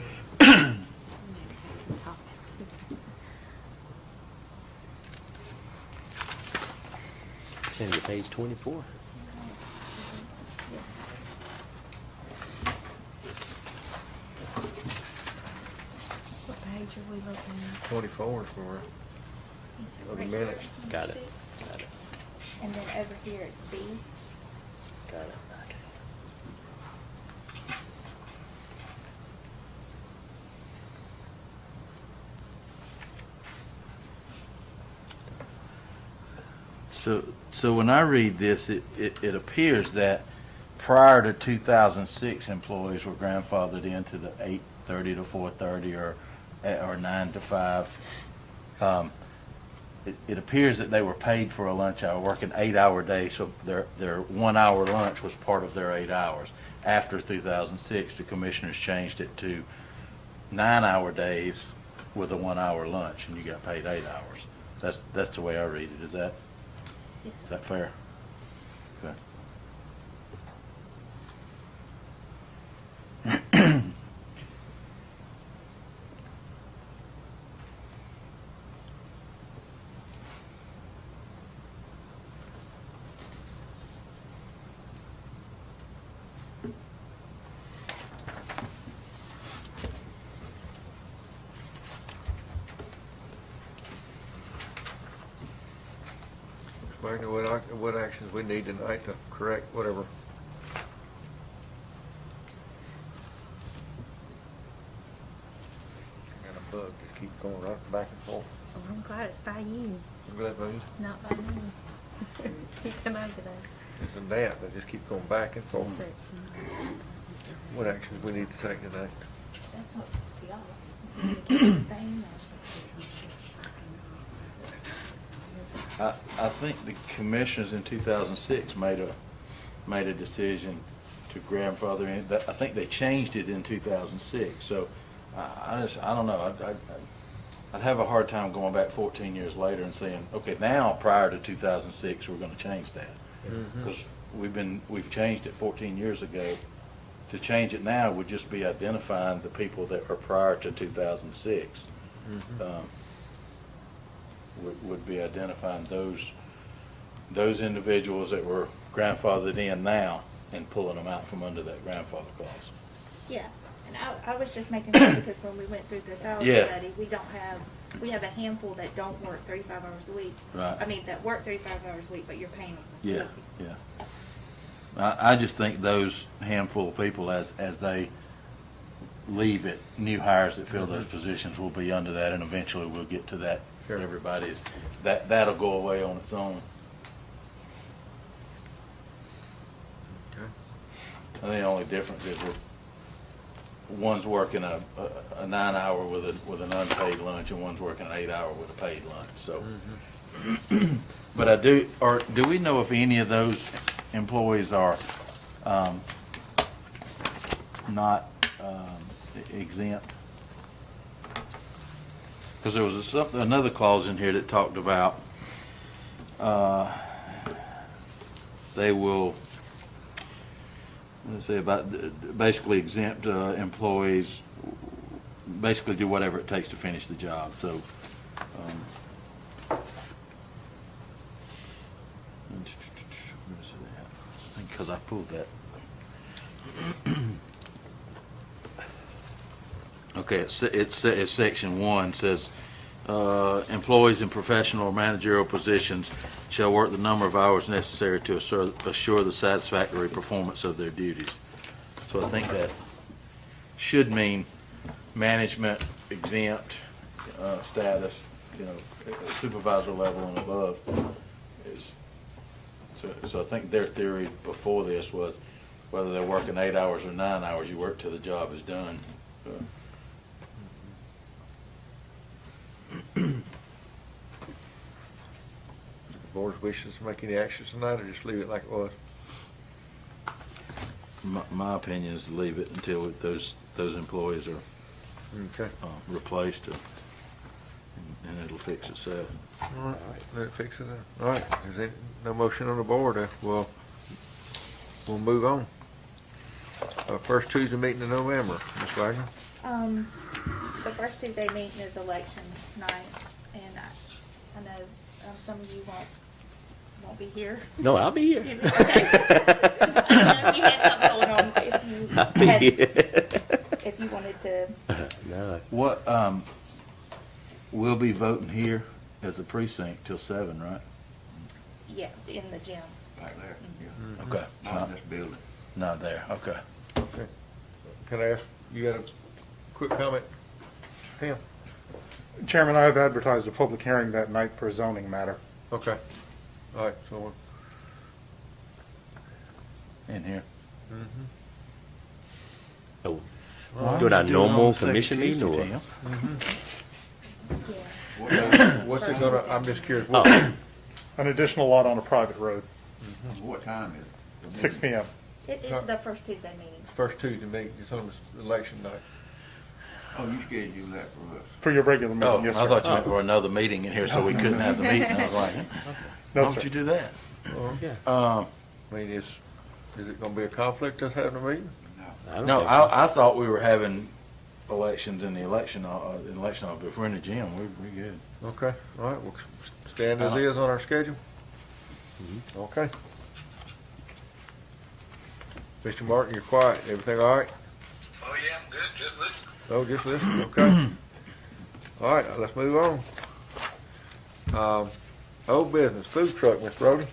Change to page 24. What page are we looking at? 24 for the minutes. Got it. Got it. And then over here it's B. Got it. Okay. So when I read this, it appears that prior to 2006, employees were grandfathered into the 8:30 to 4:30 or 9 to 5. It appears that they were paid for a lunch hour, working 8-hour days, so their 1 hour lunch was part of their 8 hours. After 2006, the commissioners changed it to 9-hour days with a 1 hour lunch, and you got paid 8 hours. That's the way I read it. Is that fair? Okay. Wagner, what actions we need tonight to correct whatever? Got a bug that keeps going right back and forth. Oh, I'm glad it's by you, Look at that bug. not by me. Keep them over there. It's a gnat that just keeps going back and forth. What actions we need to take tonight? That's up to y'all. You do the same. I think the commissioners in 2006 made a decision to grandfather in. I think they changed it in 2006. So I don't know. I'd have a hard time going back 14 years later and saying, okay, now prior to 2006 we're going to change that, because we've changed it 14 years ago. To change it now would just be identifying the people that are prior to 2006. Would be identifying those individuals that were grandfathered in now and pulling them out from under that grandfather clause. Yeah, and I was just making sure because when we went through the salary Yeah. study, we have a handful that don't work 35 hours a week. Right. I mean, that work 35 hours a week, but you're paying them. Yeah, yeah. I just think those handful of people, as they leave it, new hires that fill those positions will be under that, and eventually we'll get to that. Sure. Everybody's, that'll go away on its own. Okay. I think the only difference is one's working a 9-hour with an unpaid lunch, and one's working an 8-hour with a paid lunch, so. But do we know if any of those employees are, not, exempt? Because there was another clause in here that talked about, they will, let's say about basically exempt employees, basically do whatever it takes to finish the job. So, where's it at? I think because I pulled that. Okay, it's section 1 says, employees in professional or managerial positions shall work the number of hours necessary to assure the satisfactory performance of their duties. So I think that should mean management exempt status, supervisor level and above. So I think their theory before this was whether they're working 8 hours or 9 hours, you work till the job is done. Board's wishes to make any actions tonight, or just leave it like it was? My opinion is to leave it until those employees are Okay. replaced, and it'll fix itself. All right, let it fix it then. All right, there's no motion on the board, we'll move on. First Tuesday meeting in November, Ms. Wagner? The first Tuesday meeting is election night, and I know some of you won't be here. No, I'll be here. Okay. I know you had something going on I'll be here. if you wanted to. No. What, we'll be voting here as a precinct till 7, right? Yeah, in the gym. Back there, yeah. Okay. Not in this building. Not there, okay. Okay. Can I ask, you got a quick comment? Tim? Chairman, I have advertised a public hearing that night for a zoning matter. Okay. All right, so, In here. Oh, Well, doing our do it on normal the second commission meeting, or? Tuesday, Yeah. what's it gonna, I'm just curious. Oh, An additional lot on a private road, What time is it? 6 PM. It is the first Tuesday meeting. First Tuesday meeting, it's on this election night. Oh, you scheduled that for us. For your regular Oh, meeting, yes, sir. I thought you meant for another meeting in here, so we couldn't have the meeting. I was like, No, why don't sir. you do that? yeah. I mean, is it gonna be a conflict us having a meeting? I don't No, think so. I thought we were having elections in the election, but if we're in the gym, we're good. Okay, all right, we'll stand as is on our schedule. Okay. Mr. Martin, you're quiet. Everything all right? Oh, yeah, I'm good. Just listen. Oh, just listen, okay. All right, let's move on. Old business, food truck, Ms. Brody.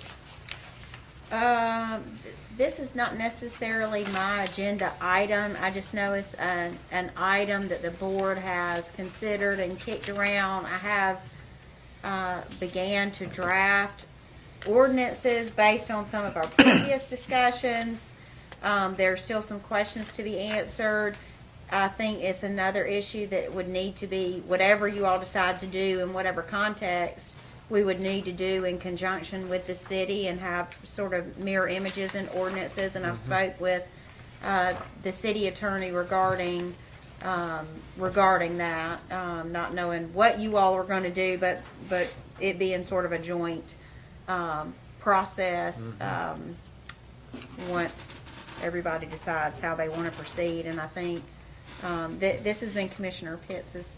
This is not necessarily my agenda item. I just know it's an item that the board has considered and kicked around. I have began to draft ordinances based on some of our previous discussions. There's still some questions to be answered. I think it's another issue that would need to be, whatever you all decide to do in whatever context, we would need to do in conjunction with the city and have sort of mirror images and ordinances. And I've spoke with the city attorney regarding that, not knowing what you all are going to do, but it being sort of a joint process once everybody decides how they want to proceed. And I think this has been Commissioner Pitts's.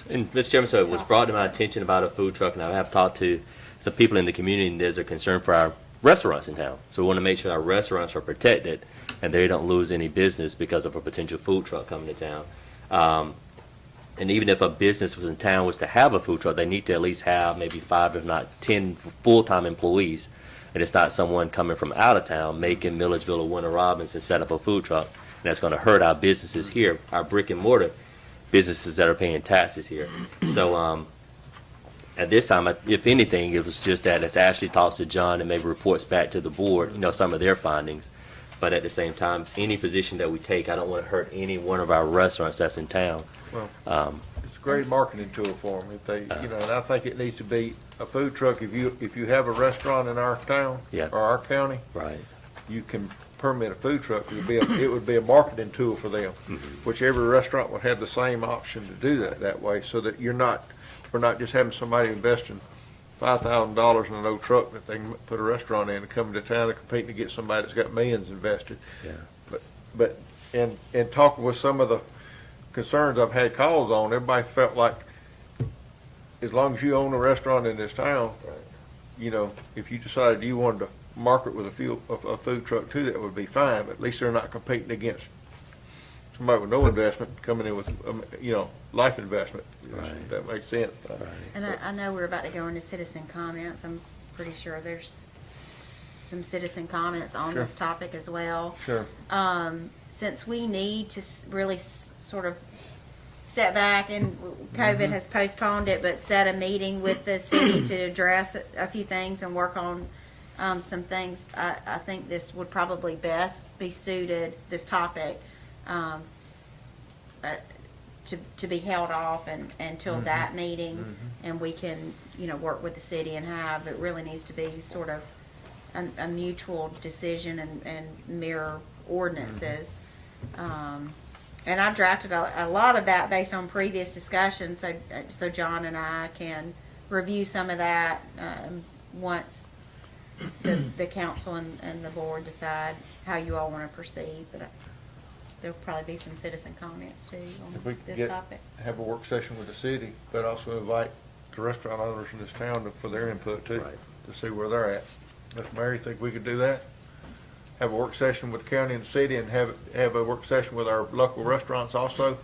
And Mr. Chairman, so it was brought to my attention about a food truck, and I have talked to some people in the community, and there's a concern for our restaurants in town. So we want to make sure our restaurants are protected and they don't lose any business because of a potential food truck coming to town. And even if a business was in town was to have a food truck, they need to at least have maybe 5, if not 10 full-time employees. And it's not someone coming from out of town making Milledgeville or Warner Robins and set up a food truck. And that's going to hurt our businesses here, our brick and mortar businesses that are paying taxes here. So at this time, if anything, it was just that as Ashley talks to John and maybe reports back to the board, some of their findings. But at the same time, any position that we take, I don't want to hurt any one of our restaurants that's in town. Well, it's a great marketing tool for them. If they, and I think it needs to be a food truck. If you have a restaurant in our town Yeah. or our county, Right. you can permit a food truck. It would be a marketing tool for them, which every restaurant would have the same option to do that way, so that we're not just having somebody investing $5,000 in an old truck that they can put a restaurant in and come to town and competing to get somebody that's got millions invested. Yeah. But in talking with some of the concerns I've had calls on, everybody felt like as long as you own a restaurant in this town, if you decided you wanted to market with a food truck too, that would be fine. But at least they're not competing against somebody with no investment coming in with, life investment. Right. If that makes sense. And I know we're about to go into citizen comments. I'm pretty sure there's some citizen comments on Sure. this topic as well. Sure. Since we need to really sort of step back, and COVID has postponed it, but set a meeting with the city to address a few things and work on some things, I think this would probably best be suited, this topic, to be held off until that meeting, and we can, work with the city and have, it really needs to be sort of a mutual decision and mirror ordinances. And I've drafted a lot of that based on previous discussions, so John and I can review some of that once the council and the board decide how you all want to proceed. But there'll probably be some citizen comments too If we on could this topic. have a work session with the city, but also invite the restaurant owners in this town for their input too, Right. to see where they're at. Mr. Mayor, you think we could do that? Have a work session with the county and the city, and have a work session with our local restaurants also,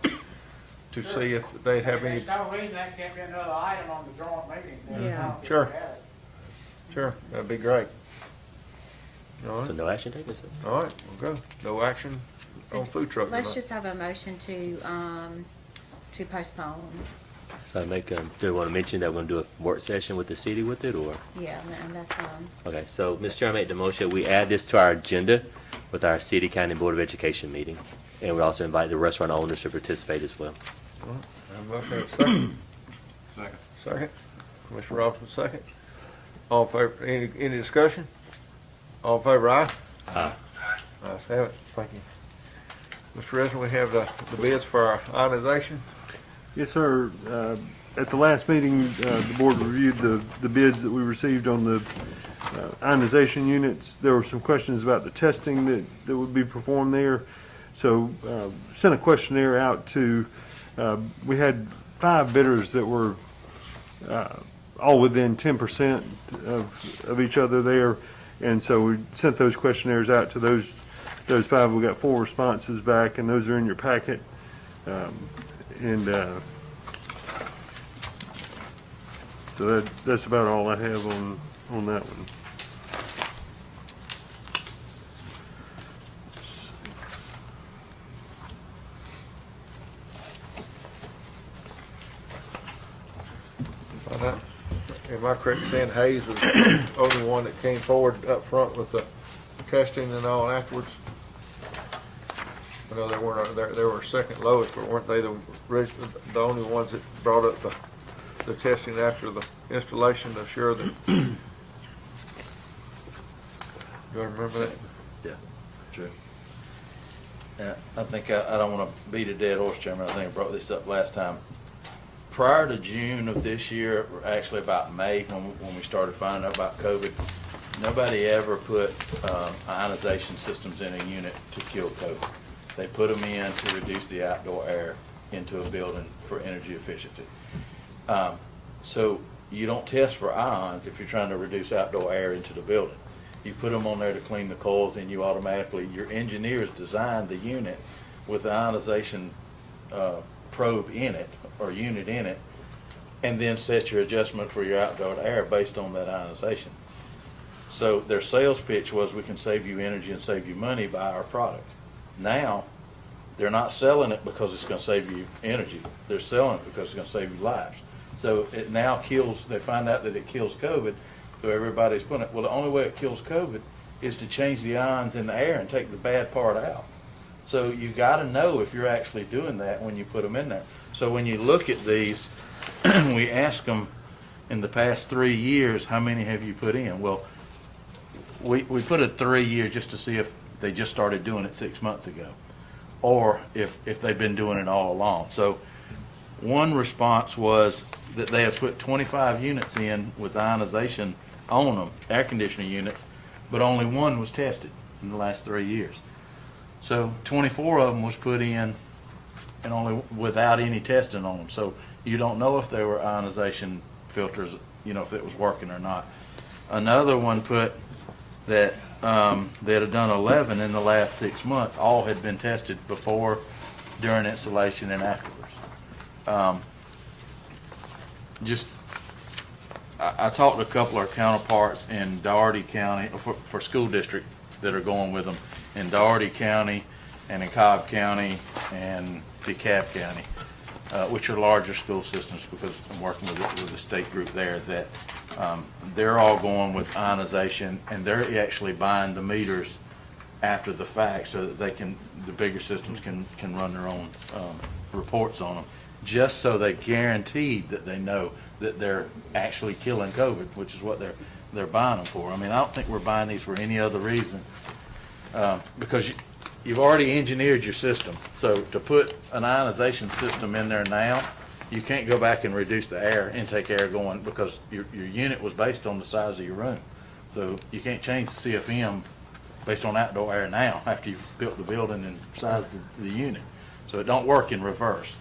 to see if they have any. There's no reason that can't be another item on the joint meeting. Yeah. Sure. Sure, that'd be great. All So right, no action taken, sir? all right, we'll go. No action on food truck Let's tonight. just have a motion to postpone. So do you want to mention that we're going to do a work session with the city with it, or? Yeah, and that's fine. Okay, so, Mr. Chair, I make the motion, we add this to our agenda with our City County Board of Education meeting. And we also invite the restaurant owners to participate as well. Second. Second. Commissioner Robinson, second. All in favor, any discussion? All in favor, aye? Aye. Ayes have it. Thank you. Mr. Resident, we have the bids for our ionization. Yes, sir. At the last meeting, the board reviewed the bids that we received on the ionization units. There were some questions about the testing that would be performed there. So sent a questionnaire out to, we had 5 bidders that were all within 10% of each other there. And so we sent those questionnaires out to those 5. We got 4 responses back, and those are in your packet. So that's about all I have on that one. Am I correct in saying Hayes was the only one that came forward up front with the testing and all afterwards? I know they were second lowest, but weren't they the only ones that brought up the testing after the installation to assure that? Do you remember that? Yeah, true. Yeah, I think I don't want to beat a dead horse, Chairman. I think I brought this up last time. Prior to June of this year, or actually about May, when we started finding out about COVID, nobody ever put ionization systems in a unit to kill COVID. They put them in to reduce the outdoor air into a building for energy efficiency. So you don't test for ions if you're trying to reduce outdoor air into the building. You put them on there to clean the coils, and you automatically, your engineers designed the unit with the ionization probe in it, or unit in it, and then set your adjustment for your outdoor air based on that ionization. So their sales pitch was, we can save you energy and save you money by our product. Now, they're not selling it because it's going to save you energy. They're selling it because it's going to save you lives. So it now kills, they find out that it kills COVID, so everybody's putting it, well, the only way it kills COVID is to change the ions in the air and take the bad part out. So you got to know if you're actually doing that when you put them in there. So when you look at these, we ask them in the past 3 years, how many have you put in? Well, we put a 3-year just to see if they just started doing it 6 months ago, or if they've been doing it all along. So one response was that they have put 25 units in with ionization on them, air conditioning units, but only 1 was tested in the last 3 years. So 24 of them was put in and only without any testing on them. So you don't know if they were ionization filters, if it was working or not. Another one put that they had done 11 in the last 6 months. All had been tested before, during installation, and afterwards. I talked to a couple of our counterparts in Dougherty County for school district that are going with them in Dougherty County and in Cobb County and DeKalb County, which are larger school systems, because I'm working with a state group there that they're all going with ionization, and they're actually buying the meters after the fact so that the bigger systems can run their own reports on them, just so they guaranteed that they know that they're actually killing COVID, which is what they're buying them for. I mean, I don't think we're buying these for any other reason, because you've already engineered your system. So to put an ionization system in there now, you can't go back and reduce the intake air going, because your unit was based on the size of your room. So you can't change the CFM based on outdoor air now after you've built the building and sized the unit. So it don't work in reverse.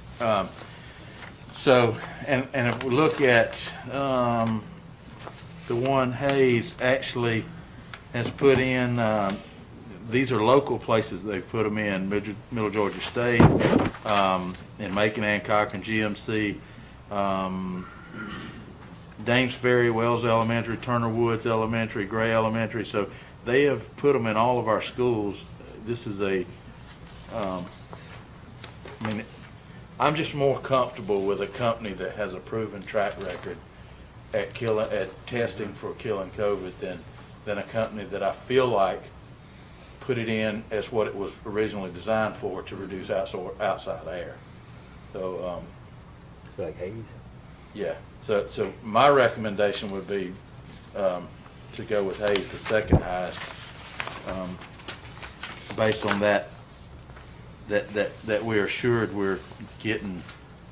So if we look at the one Hayes actually has put in, these are local places they've put them in: Middle Georgia State, in Macon, Hancock, and GMC, Dames Ferry, Wells Elementary, Turner Woods Elementary, Gray Elementary. So they have put them in all of our schools. This is I'm just more comfortable with a company that has a proven track record at testing for killing COVID than a company that I feel like put it in as what it was originally designed for, to reduce outside air. So, Like Hayes? yeah, so my recommendation would be to go with Hayes, the second highest, based on that we're assured we're getting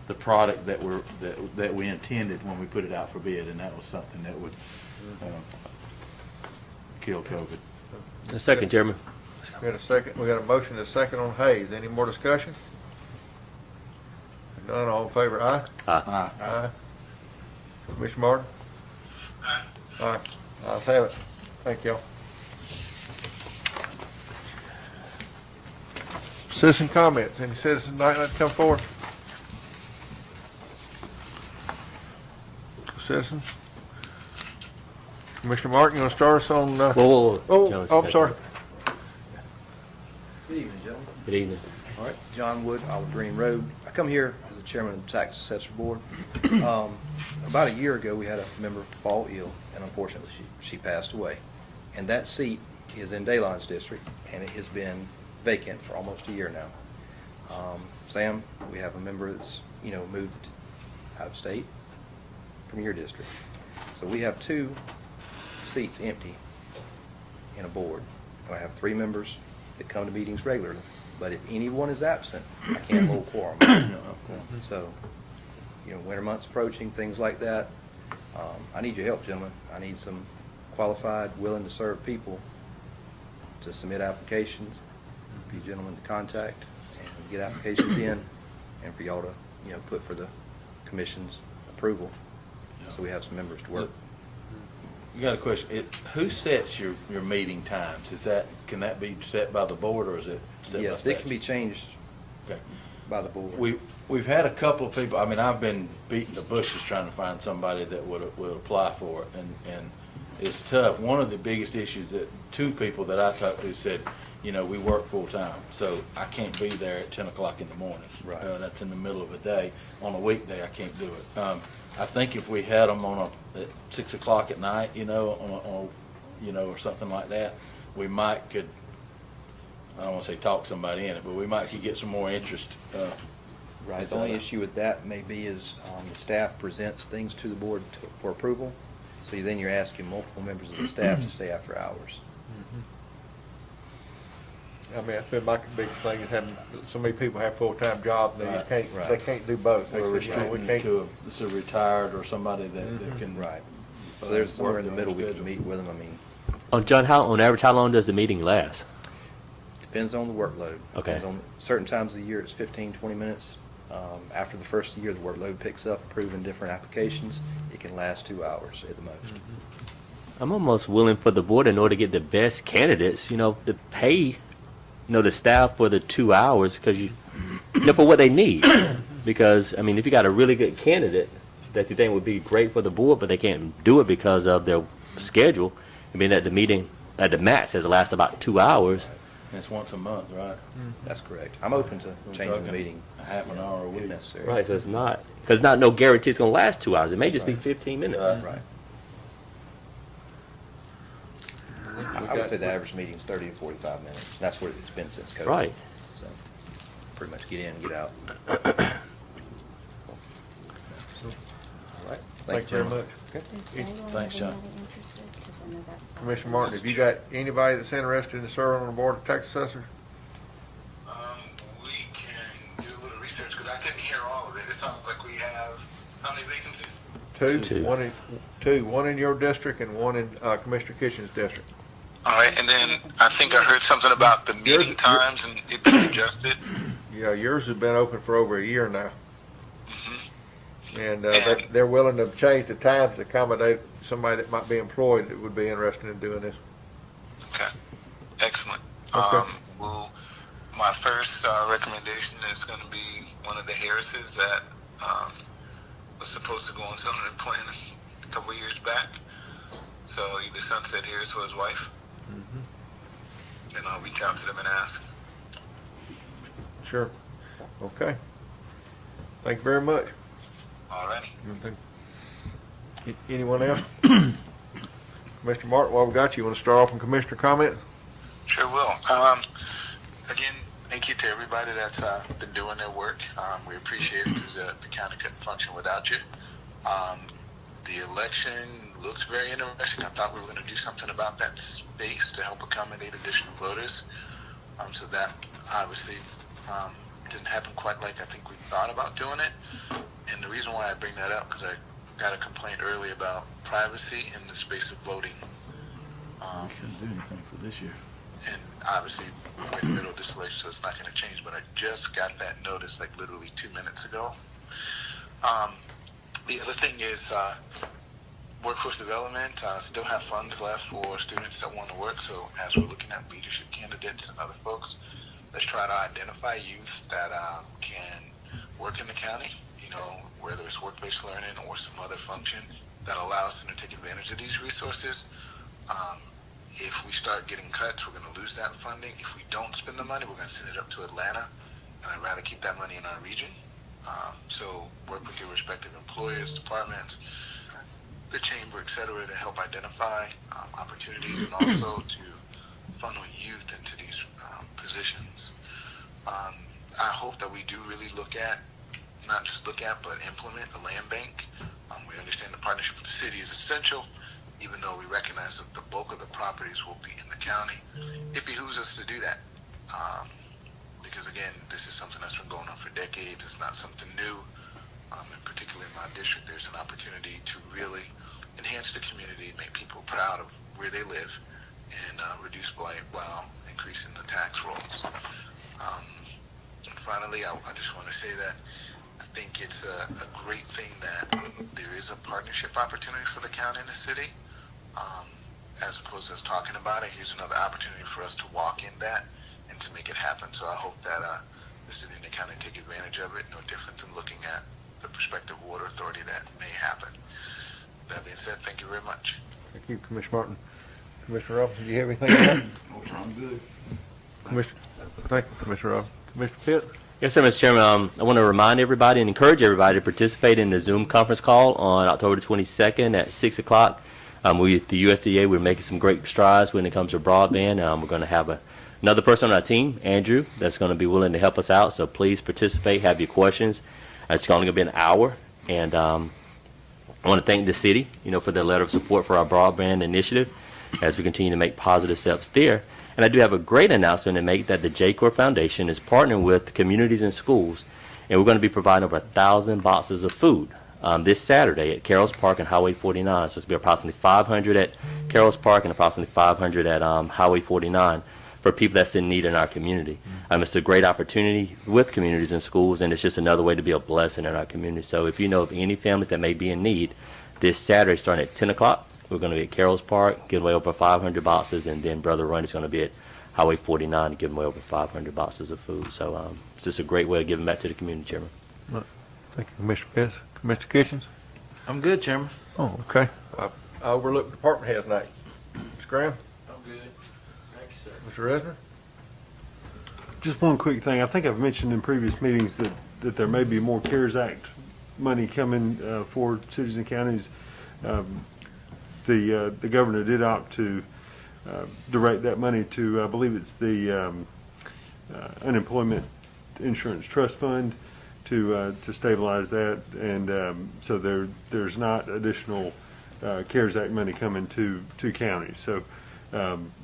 the product that we intended when we put it out for bid, and that was something that would kill COVID. A second, Chairman. We got a second, we got a motion and a second on Hayes. Any more discussion? If none, all in favor, aye? Aye. Aye. Commissioner Martin? Aye. Ayes have it. Thank y'all. Citizen comments. Any citizens tonight like to come forward? Citizens? Commissioner Martin, you want to start us on? Whoa. I'm sorry. Good evening, gentlemen. Good evening. All right, John Wood, Olive Green Road. I come here as the chairman of the Tax Assessor Board. About a year ago, we had a member fall ill, and unfortunately, she passed away. And that seat is in Daylon's district, and it has been vacant for almost a year now. Sam, we have a member that's, moved out of state from your district. So we have 2 seats empty in a board. I have 3 members that come to meetings regularly, but if anyone is absent, I can't hold quorum. So, winter months approaching, things like that. I need your help, gentlemen. I need some qualified, willing to serve people to submit applications, for you gentlemen to contact and get applications in, and for y'all to, put for the commission's approval, so we have some members to work. You got a question? Who sets your meeting times? Can that be set by the board, or is it set by Yes, statute? it can be changed by the board. We've had a couple of people, I've been beating the bushes trying to find somebody that would apply for it, and it's tough. One of the biggest issues that 2 people that I talked to said, we work full-time, so I can't be there at 10 o'clock in the morning. Right. That's in the middle of a day. On a weekday, I can't do it. I think if we had them at 6 o'clock at night, or something like that, we might I don't want to say talk somebody in it, but we might could get some more interest. Right, the only issue with that maybe is the staff presents things to the board for approval, so then you're asking multiple members of the staff to stay after hours. I mean, that's been my biggest thing, is having so many people have full-time jobs, and they just Right. they can't do both. They We're said, we restricting can't. to a retired or somebody that can. Right. So there's somewhere in the work middle their we can schedule. meet with them. I mean, John, on average, how long does the meeting last? depends on the workload. Okay. Depends on certain times of the year, it's 15, 20 minutes. After the first year, the workload picks up, approving different applications. It can last 2 hours at the most. I'm almost willing for the board, in order to get the best candidates, to pay, the staff for the 2 hours, because for what they need. Because, if you got a really good candidate that you think would be great for the board, but they can't do it because of their schedule, that the meeting at the max has lasted about 2 hours. And it's once a month, right? That's correct. I'm open to changing the talking meeting. a half an hour a if week. necessary. Right, so it's not, because no guarantee it's going to last 2 hours. It may just be 15 minutes. Right. I would say the average meeting's 30 to 45 minutes. That's what it's been since COVID. Right. So, pretty much get in, get out. All right. Thank you very much. Thanks, John. Commissioner Martin, have you got anybody that's interested in serving on the board of tax assessors? We can do a little research, because I couldn't hear all of it. It sounds like we have, how many vacancies? Two. One in your district and one in Commissioner Kitchen's district. All right, and then I think I heard something about the meeting times and it being adjusted. Yeah, yours has been open for over a year now. And they're willing to change the times to accommodate somebody that might be employed that would be interested in doing this. Okay, excellent. Okay. My first recommendation is going to be one of the Harrises that was supposed to go on Southern Employment a couple of years back. So either Sunset Harris or his wife. And I'll reach out to them and ask. Sure. Okay. Thank you very much. All righty. Anyone else? Commissioner Martin, while we got you, want to start off on commissioner comments? Sure will. Again, thank you to everybody that's been doing their work. We appreciate it because the county couldn't function without you. The election looks very interesting. I thought we were going to do something about that space to help accommodate additional voters. So that obviously didn't happen quite like I think we thought about doing it. And the reason why I bring that up, because I got a complaint early about privacy in the space of voting. We couldn't do anything for this year. And obviously, we're in the middle of this election, so it's not going to change, but I just got that notice like literally 2 minutes ago. The other thing is workforce development. Still have funds left for students that want to work, so as we're looking at leadership candidates and other folks, let's try to identify youth that can work in the county, you know, whether it's work-based learning or some other function that allows them to take advantage of these resources. If we start getting cuts, we're going to lose that funding. If we don't spend the money, we're going to send it up to Atlanta, and I'd rather keep that money in our region. So work with your respective employers, departments, the chamber, et cetera, to help identify opportunities and also to funnel youth into these positions. I hope that we do really look at, not just look at, but implement a land bank. We understand the partnership with the city is essential, even though we recognize that the bulk of the properties will be in the county. It behooves us to do that. Because again, this is something that's been going on for decades. It's not something new. And particularly in my district, there's an opportunity to really enhance the community, make people proud of where they live, and reduce blight while increasing the tax rolls. And finally, I just want to say that I think it's a great thing that there is a partnership opportunity for the county and the city. As opposed to us talking about it, here's another opportunity for us to walk in that and to make it happen. So I hope that the city and the county take advantage of it, no different than looking at the prospective water authority that may happen. That being said, thank you very much. Thank you, Commissioner Martin. Commissioner Robinson, do you have anything to add? I'm good. Commissioner, thank you, Commissioner Robinson. Commissioner Pitt? Yes, sir, Mr. Chairman. I want to remind everybody and encourage everybody to participate in the Zoom conference call on October 22nd at 6 o'clock. We at the USDA, we're making some great strides when it comes to broadband. We're going to have another person on our team, Andrew, that's going to be willing to help us out. So please participate, have your questions. It's only going to be an hour. And I want to thank the city, for their letter of support for our broadband initiative as we continue to make positive steps there. And I do have a great announcement to make that the J-Corps Foundation is partnering with communities and schools, and we're going to be providing over 1,000 boxes of food this Saturday at Carroll's Park and Highway 49. So it's going to be approximately 500 at Carroll's Park and approximately 500 at Highway 49 for people that's in need in our community. It's a great opportunity with communities and schools, and it's just another way to be a blessing in our community. So if you know of any families that may be in need, this Saturday starting at 10 o'clock, we're going to be at Carroll's Park, giving away over 500 boxes, and then Brother Run is going to be at Highway 49 to give away over 500 boxes of food. So it's just a great way of giving back to the community, Chairman. Thank you, Commissioner Pitts. Commissioner Kitchens? I'm good, Chairman. Oh, okay. I overlooked department head tonight. Mr. Graham? I'm good. Thank you, sir. Mr. Resner? Just one quick thing. I think I've mentioned in previous meetings that there may be more CARES Act money coming for cities and counties. The governor did opt to direct that money to, I believe it's the Unemployment Insurance Trust Fund to stabilize that. And so there's not additional CARES Act money coming to counties. So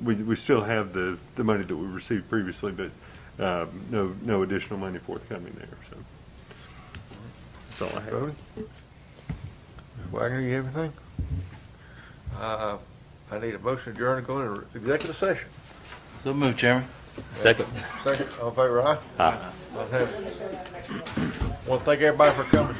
we still have the money that we received previously, but no additional money forthcoming there. So that's all I have. Ms. Wagner, you have anything? I need a motion to adjourn and go into executive session. So move, Chairman. Second. Second, all in favor, aye? Aye. Want to thank everybody for coming.